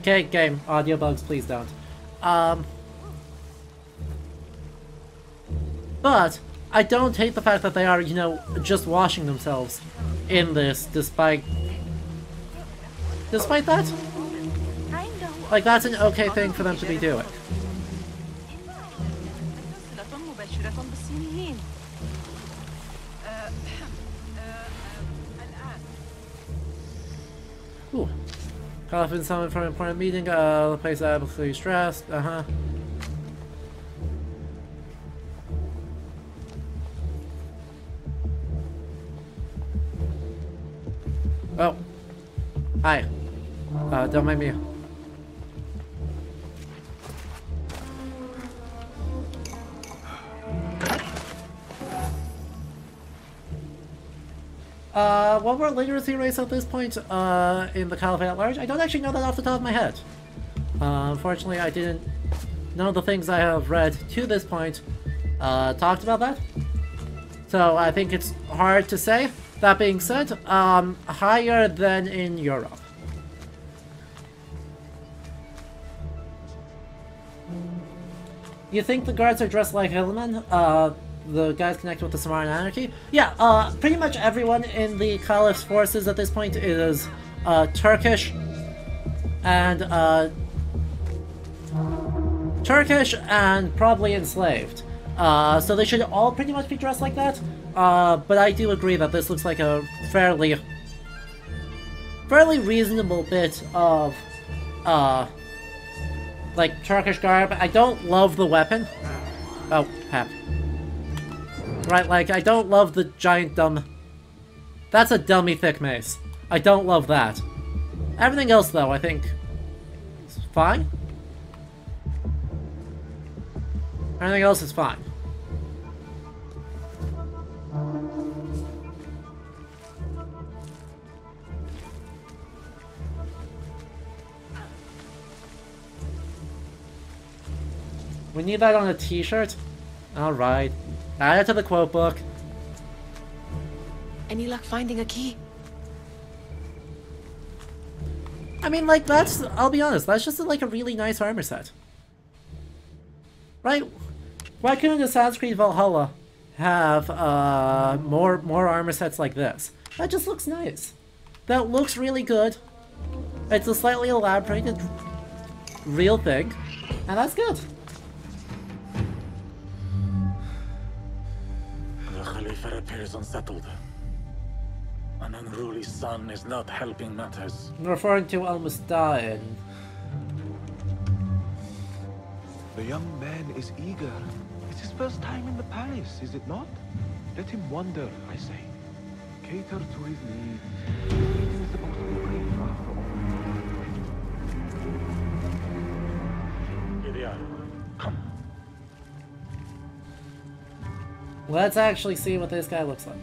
Okay, game. Audio bugs, please don't. But I don't hate the fact that they are, you know, just washing themselves in this, despite that. Like, that's an okay thing for them to be doing. Ooh. Call up in someone for an important meeting, the place absolutely stressed, Oh. Hi. Don't mind me. What were literacy rates at this point, in the Caliphate at large? I don't actually know that off the top of my head. Unfortunately, I didn't... None of the things I have read to this point, talked about that. So I think it's hard to say. That being said, higher than in Europe. You think the guards are dressed like hillmen? The guys connected with the Samaritan Anarchy? Yeah, pretty much everyone in the Caliph's forces at this point is Turkish and probably enslaved. So they should all pretty much be dressed like that. But I do agree that this looks like a fairly reasonable bit of, like, Turkish garb. I don't love the weapon. Oh, hap. Right, like, I don't love the giant dumb... That's a dummy thick mace. I don't love that. Everything else, though, I think is fine. Everything else is fine. We need that on a t-shirt? Alright. Add it to the quote book. Any luck finding a key? I mean, like, that's... I'll be honest, that's just, like, a really nice armor set. Right? Why couldn't Assassin's Creed Valhalla have, more armor sets like this? That just looks nice. That looks really good. It's a slightly elaborated real thing. And that's good. Khalifa appears unsettled. An unruly son is not helping matters. I'm referring to al-Mutawakkil. The young man is eager. It's his first time in the palace, is it not? Let him wander, I say. cater to his needs. Eating is supposed to be brief after all. Here they are. Come. Let's actually see what this guy looks like.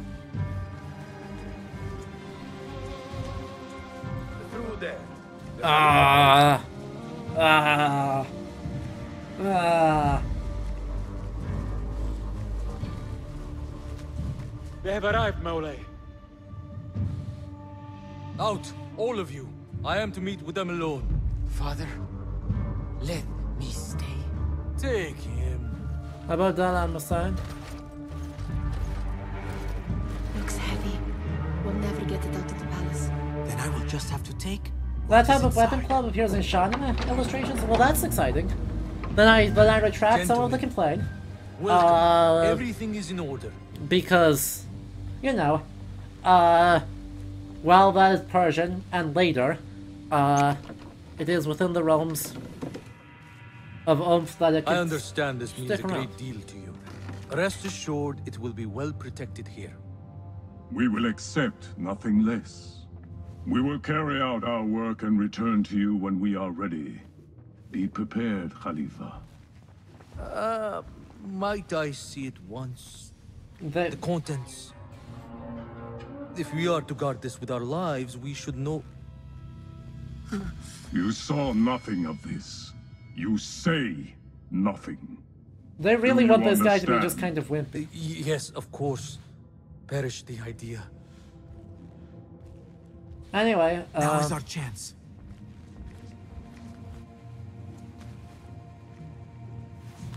Through there. They have arrived, Maulay. Out, all of you. I am to meet with them alone. Father, let me stay. Take him. How about that on my side? Looks heavy. We'll never get it out of the palace. Then I will just have to take. That type of weapon club appears in Shahnameh illustrations? Well, that's exciting. Then I retract some of the complaint. Welcome. Everything is in order. Because, you know, while that is Persian, and later, it is within the realms of oomph that it can I understand this means a stick around. great deal to you. Rest assured, it will be well protected here. We will accept nothing less. We will carry out our work and return to you when we are ready. Be prepared, Khalifa. Might I see it once? The contents. If we are to guard this with our lives, we should know. You saw nothing of this. You say nothing. They really Do want you this guy to be understand? just kind of wimpy. Yes, of course. Perish the idea. Anyway, now is our chance.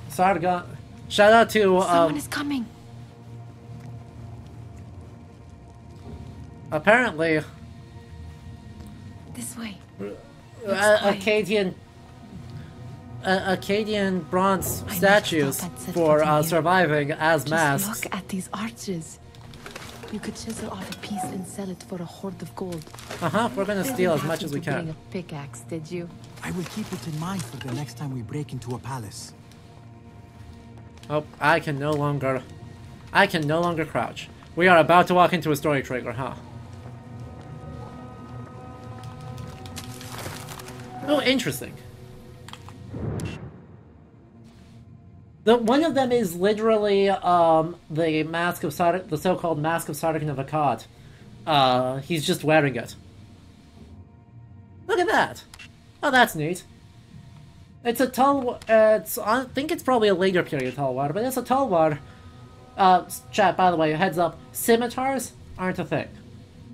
Sargon. Shout out to Someone is coming. apparently This way. Akkadian bronze statues for surviving as Just masks. look at these arches. You could chisel off a piece and sell it for a hoard of gold. We're gonna steal as much as we Didn't can. bring a pickaxe, did you? I will keep it in mind for the next time we break into a palace. Oh, I can no longer crouch. We are about to walk into a story trigger, huh? Oh, interesting. One of them is literally the mask of Sardak, the so-called mask of Sardakan of Akkad. He's just wearing it. Look at that. Oh, that's neat. It's a I think it's probably a later period Talwar, but it's a Talwar. Chat, by the way, heads up, scimitars aren't a thing.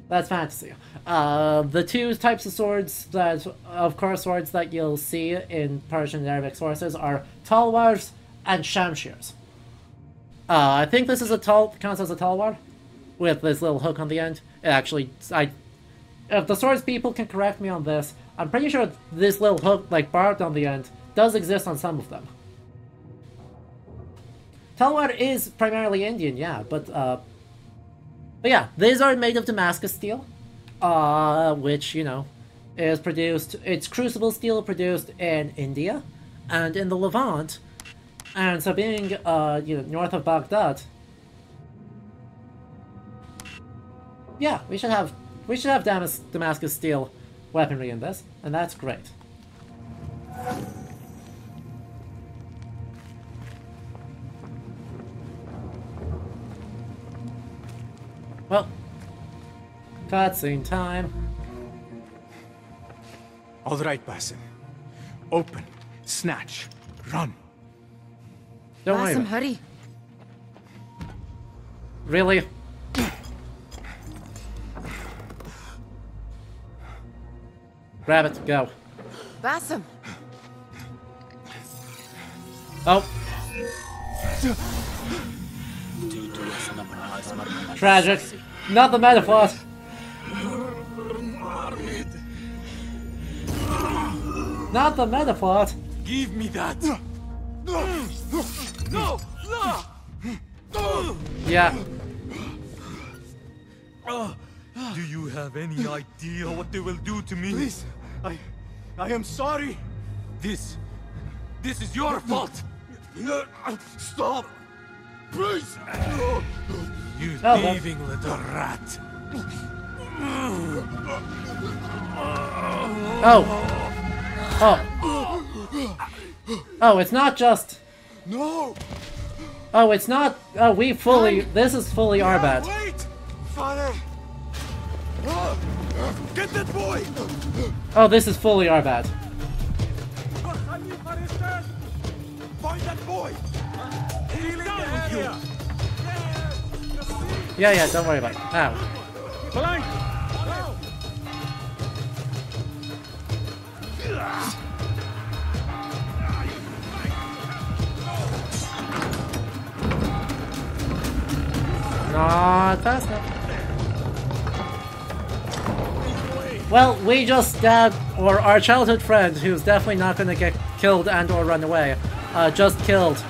That's fantasy. The two types of swords swords that you'll see in Persian and Arabic sources are Talwars and Shamshirs. I think this is counts as a Talwar, with this little hook on the end. It actually, if the swords people can correct me on this, I'm pretty sure this little hook, like barbed on the end, does exist on some of them. Talwar is primarily Indian, yeah, but yeah, these are made of Damascus steel, which, you know, is produced, it's crucible steel produced in India and in the Levant, and so being, you know, north of Baghdad, yeah, we should have Damascus steel weaponry in this, and that's great. Well, cutscene time. All right, Basim. Open, snatch, run. Don't worry. Basim, hurry. Really? Grab it, go. Basim. Oh. Tragic. Not the metaphor. Not the metaphor. Give me that. No! Yeah. Do you have any idea what they will do to me? Please, I am sorry. This is your fault. Stop! Please! You Oh, thieving little rat. Oh. Oh. Oh, it's not just... No! Oh, it's not... Oh, we fully... This is fully our bad. Wait! Father! Get that boy! Oh, this is fully our bad. Find that boy! Healing the area! Yeah, don't worry about it. Ow. Not fast enough. Well, we just stabbed, or our childhood friend, who's definitely not gonna get killed and or run away, just killed.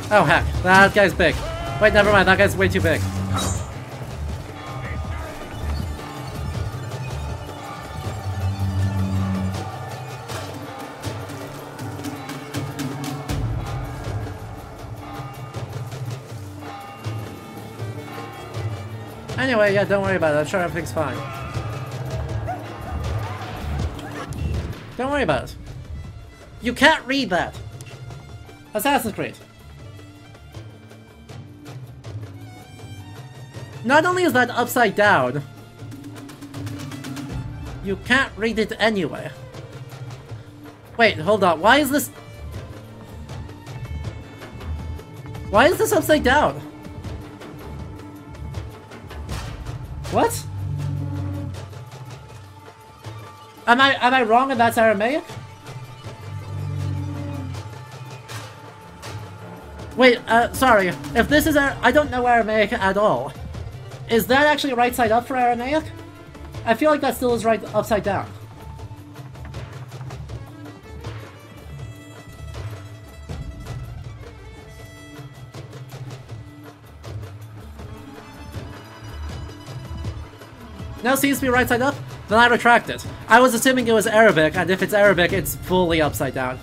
Oh heck, that guy's big. Wait, never mind, that guy's way too big. Anyway, yeah, don't worry about it. I'm sure everything's fine. Don't worry about it. You can't read that! Assassin's Creed. Not only is that upside down, you can't read it anyway. Wait, hold on. Why is this... Why is this upside down? What? Am I wrong and that's Aramaic? Wait, sorry. If this is I don't know Aramaic at all. Is that actually right side up for Aramaic? I feel like that still is right upside down. Now seems to be right side up? Then I retract it. I was assuming it was Arabic, and if it's Arabic, it's fully upside down.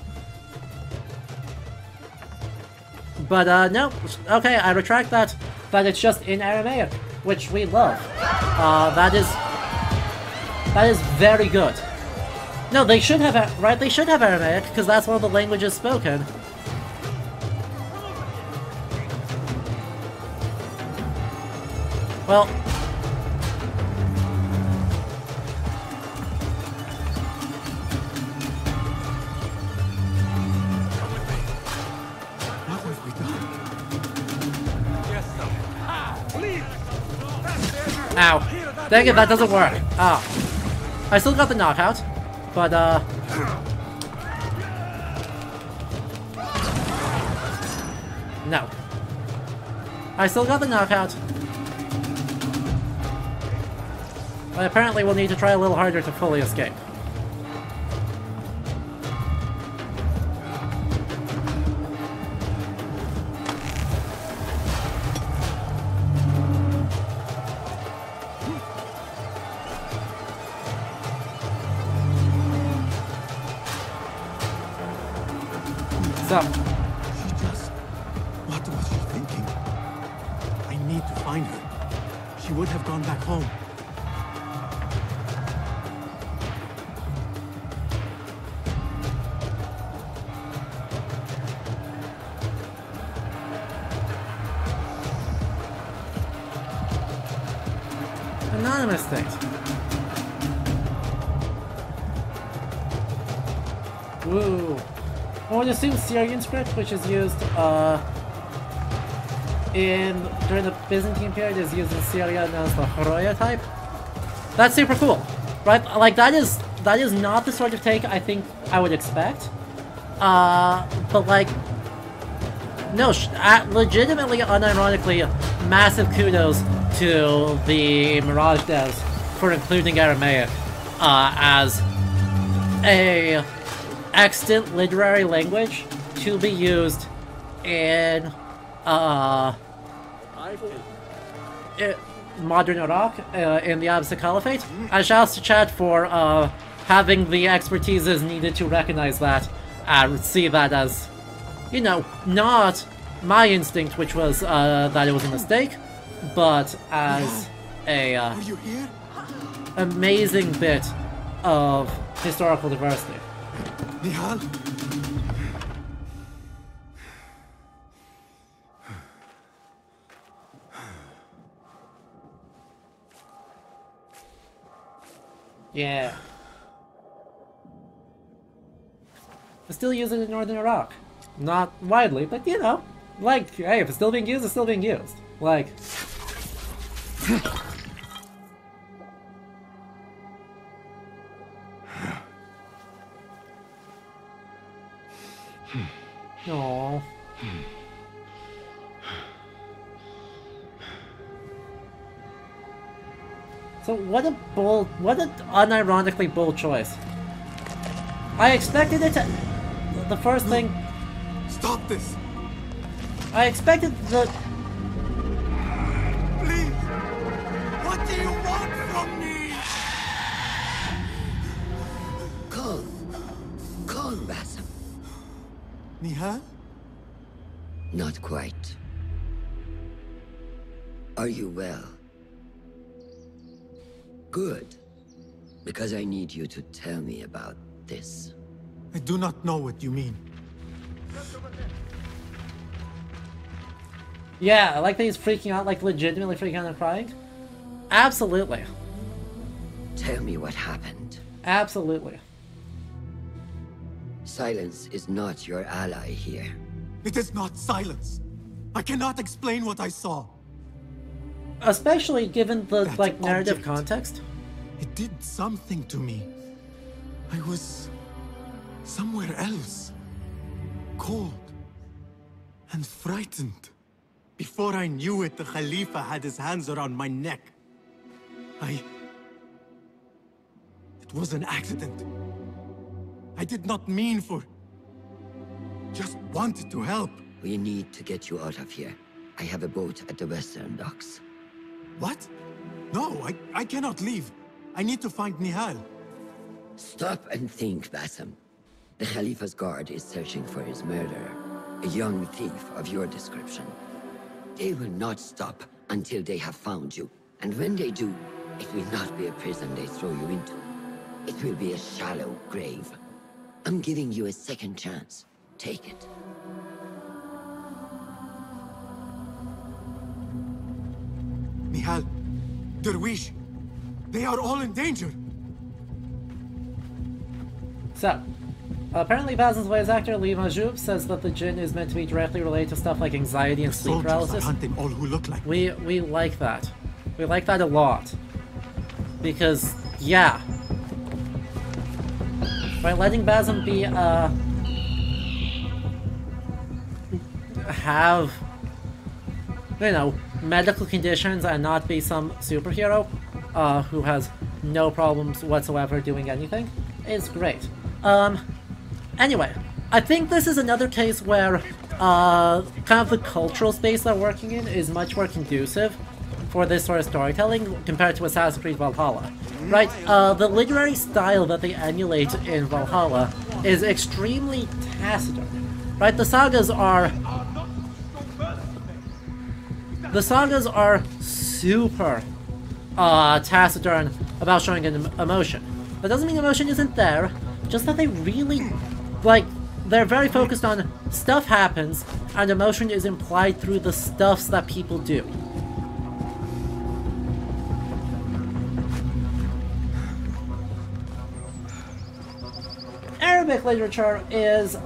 But, no. Okay, I retract that. That it's just in Aramaic, which we love. That is very good. No, they should have, right? They should have Aramaic, because that's one of the languages spoken. Well... Ow. Dang it, that doesn't work. Ah. I still got the knockout, but, no. I still got the knockout. But apparently we'll need to try a little harder to fully escape. What was she thinking? I need to find her. She would have gone back home. Anonymous things. Woo. I would assume Syrian script, which is used during the Byzantine period, is used in Syria and as the Horoya type. That's super cool, right? Like that is not the sort of take I think I would expect. But like, no, legitimately, unironically, massive kudos to the Mirage devs for including Aramaic as a extant literary language to be used in modern Iraq in the Abbasid Caliphate. And shouts to Chad for having the expertise is needed to recognize that and see that as, you know, not my instinct, which was that it was a mistake, but as a amazing bit of historical diversity. Nihal? Yeah. They still use it in northern Iraq. Not widely, but you know, like, hey, if it's still being used, it's still being used. Like... Aww. So what an unironically bold choice. I expected it to... The first thing... Stop this! I expected the... Please! What do you want from me? Calm, Basim. Nihal? Not quite. Are you well? Good. Because I need you to tell me about this. I do not know what you mean. Yeah, I like that he's freaking out, like legitimately freaking out and crying. Absolutely. Tell me what happened. Absolutely. Silence is not your ally here. It is not silence. I cannot explain what I saw. Especially given the, like, narrative object. Context. It did something to me. I was... somewhere else. Cold. And frightened. Before I knew it, the Khalifa had his hands around my neck. It was an accident. I did not mean for... Just wanted to help. We need to get you out of here. I have a boat at the western docks. What? No, I cannot leave. I need to find Nihal. Stop and think, Basim. The Khalifa's guard is searching for his murderer, a young thief of your description. They will not stop until they have found you. And when they do, it will not be a prison they throw you into. It will be a shallow grave. I'm giving you a second chance. Take it. Nihal, Derwish, they are all in danger. So, apparently Basim's voice actor, Lee Majoub, says that the Jinn is meant to be directly related to stuff like anxiety and sleep paralysis. Hunting all who look like we like that. We like that a lot. Because, yeah. By letting Basim be, have, you know, medical conditions and not be some superhero who has no problems whatsoever doing anything is great. Anyway, I think this is another case where kind of the cultural space they're working in is much more conducive for this sort of storytelling compared to Assassin's Creed Valhalla. Right, the literary style that they emulate in Valhalla is extremely taciturn. Right, the sagas are super taciturn about showing an emotion. That doesn't mean emotion isn't there, just that they really, like, they're very focused on stuff happens and emotion is implied through the stuffs that people do. Arabic literature is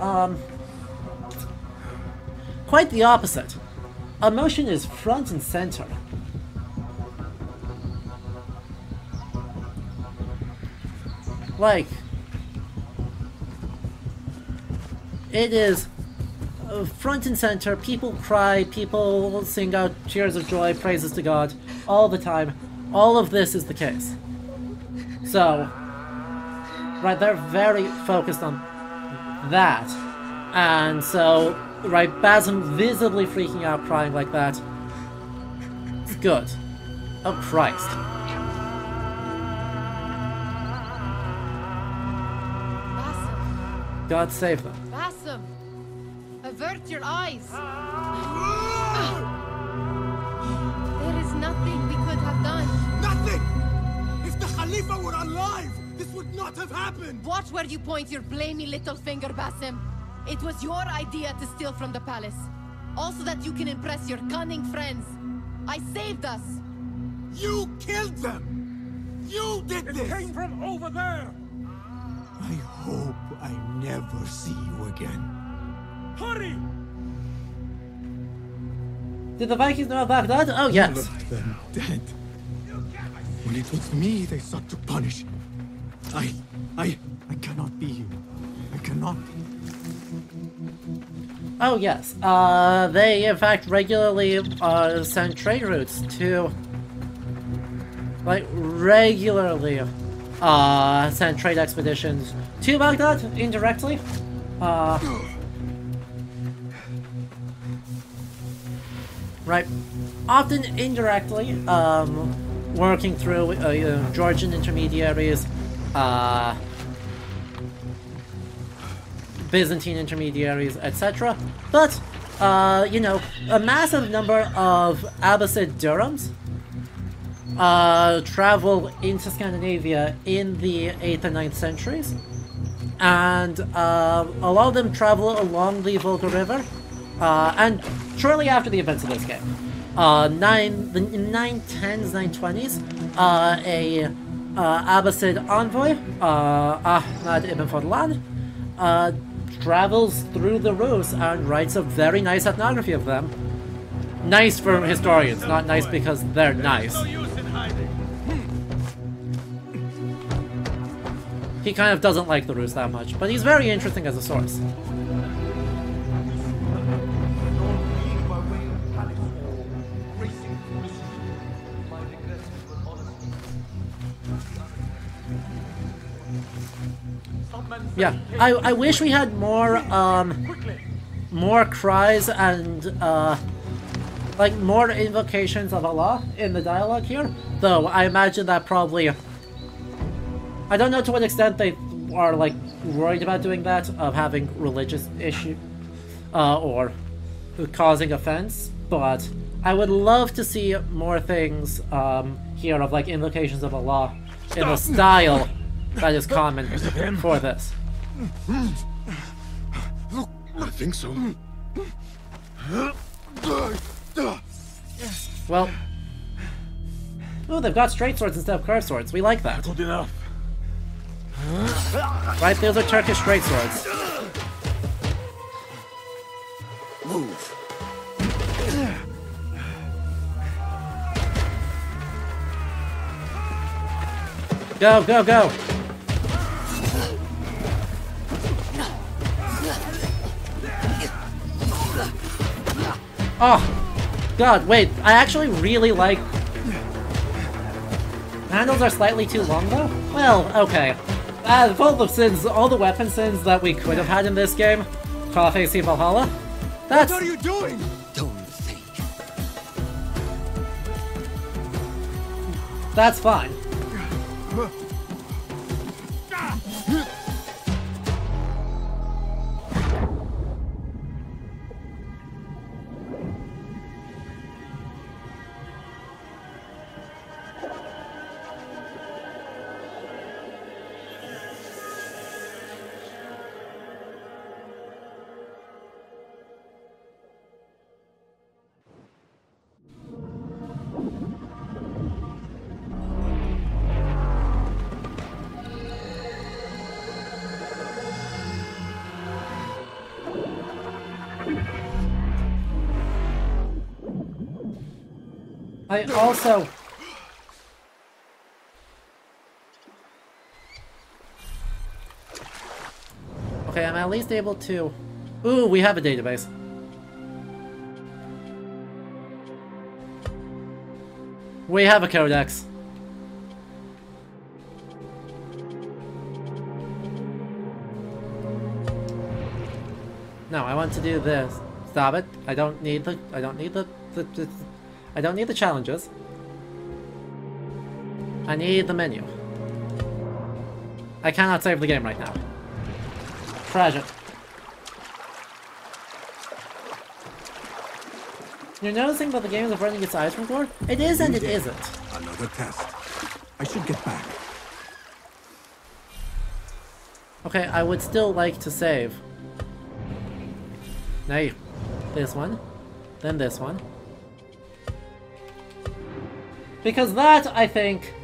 quite the opposite. Emotion is front and center. Like, it is front and center. People cry, people sing out cheers of joy, praises to God, all the time. All of this is the case. So, right, they're very focused on that. And so, right, Basim visibly freaking out, crying like that. It's good. Oh, Christ. God save them. Basim! Avert your eyes! There is nothing we could have done. Nothing! If the Khalifa were alive, this would not have happened! Watch where you point your blamey little finger, Basim. It was your idea to steal from the palace. Also that you can impress your cunning friends. I saved us! You killed them! You did this! It came from over there! I hope I never see you again. Hurry! Did the Vikings know about Baghdad? Oh, yes. Left them dead. When it was me they sought to punish. I cannot be you. I cannot. Oh, yes. They, in fact, regularly send trade routes to... Like, regularly send trade expeditions to Baghdad, indirectly. Right. Often indirectly, working through Georgian intermediaries, Byzantine intermediaries, etc. But, you know, a massive number of Abbasid dirhams travel into Scandinavia in the 8th and 9th centuries. And a lot of them travel along the Volga River. And shortly after the events of this game, in 910s, 920s, a Abbasid envoy, Ahmad ibn Fadlan, travels through the Rus and writes a very nice ethnography of them. Nice for historians, not nice because they're nice. He kind of doesn't like the Rus that much, but he's very interesting as a source. Yeah, I wish we had more cries and like more invocations of Allah in the dialogue here. Though I imagine that probably, I don't know to what extent they are like worried about doing that, of having religious issue or causing offense. But I would love to see more things here of like invocations of Allah in the style that is common for this. I think so. Well, oh, they've got straight swords instead of curved swords. We like that. Good enough. Right, those are Turkish straight swords. Move. Go, go, go! Oh, God, wait, I actually really like... Handles are slightly too long, though? Well, okay. Full of sins, all the weapon sins that we could have had in this game, Call of AC Valhalla, that's... What are you doing? Don't think. That's fine. I also... Okay, I'm at least able to... Ooh, we have a database. We have a codex. No, I want to do this. Stop it. I don't need the challenges. I need the menu. I cannot save the game right now. Tragic. You're noticing that the game is running its eyes from gore? It is and it isn't. Another test. I should get back. Okay, I would still like to save. Now, this one, then this one. Because that, I think,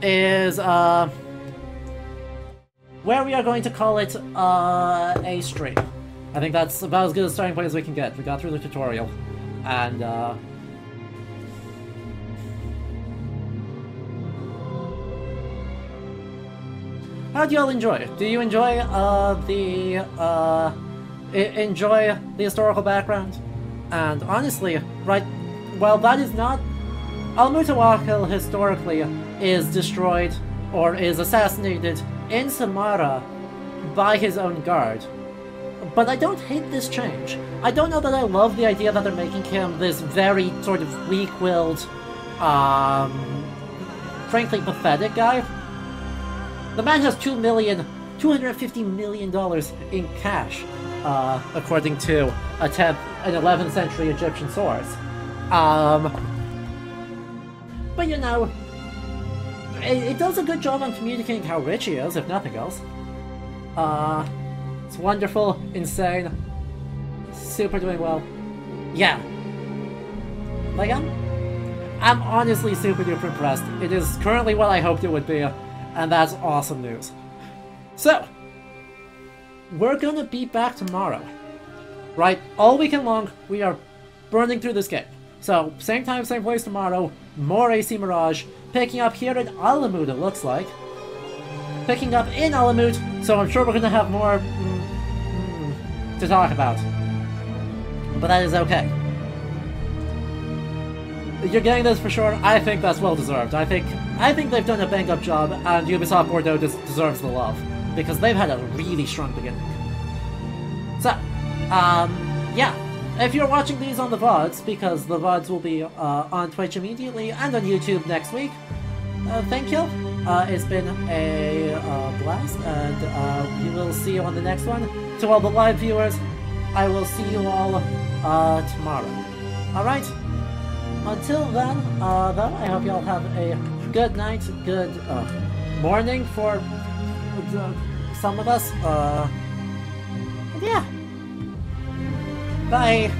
is, where we are going to call it, a stream. I think that's about as good a starting point as we can get. We got through the tutorial, and, how do y'all enjoy it? Do you enjoy, enjoy the historical background? And honestly, right, while that is not... Al-Mutawakkil historically is destroyed, or is assassinated, in Samara by his own guard. But I don't hate this change. I don't know that I love the idea that they're making him this very sort of weak-willed, frankly pathetic guy. The man has $250 million in cash, according to an 11th century Egyptian source. But you know, it does a good job on communicating how rich he is, if nothing else. It's wonderful, insane, super doing well. Yeah. Like, I'm honestly super duper impressed. It is currently what I hoped it would be, and that's awesome news. So, we're gonna be back tomorrow. Right? All weekend long, we are burning through this game. So, same time, same place tomorrow, more AC Mirage, picking up here in Alamut, it looks like. Picking up in Alamut, so I'm sure we're gonna have more to talk about. But that is okay. You're getting this for sure. I think that's well deserved. I think they've done a bang-up job, and Ubisoft Bordeaux deserves the love, because they've had a really strong beginning. So, yeah. If you're watching these on the VODs, because the VODs will be on Twitch immediately and on YouTube next week, thank you. It's been a blast, and we will see you on the next one. To all the live viewers, I will see you all tomorrow. Alright? Until then, though, I hope you all have a good night, good morning for some of us. Yeah. Bye!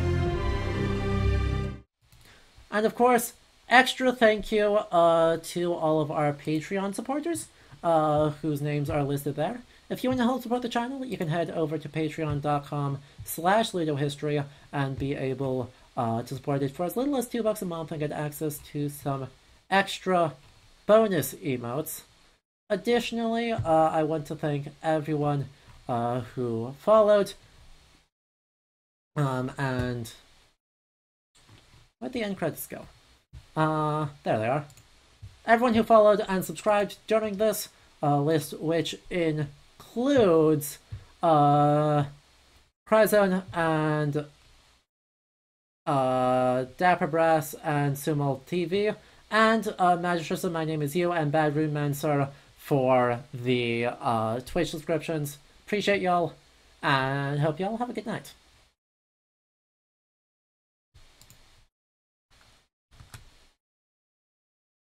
And of course, extra thank you to all of our Patreon supporters, whose names are listed there. If you want to help support the channel, you can head over to patreon.com/ludohistory and be able to support it for as little as $2 a month and get access to some extra bonus emotes. Additionally, I want to thank everyone who followed. And where'd the end credits go? There they are. Everyone who followed and subscribed during this list, which includes Cryzone and Dapper Brass and Sumo TV, and Magistress of My Name Is You and Bad Rune Mancer for the Twitch subscriptions. Appreciate y'all, and hope y'all have a good night.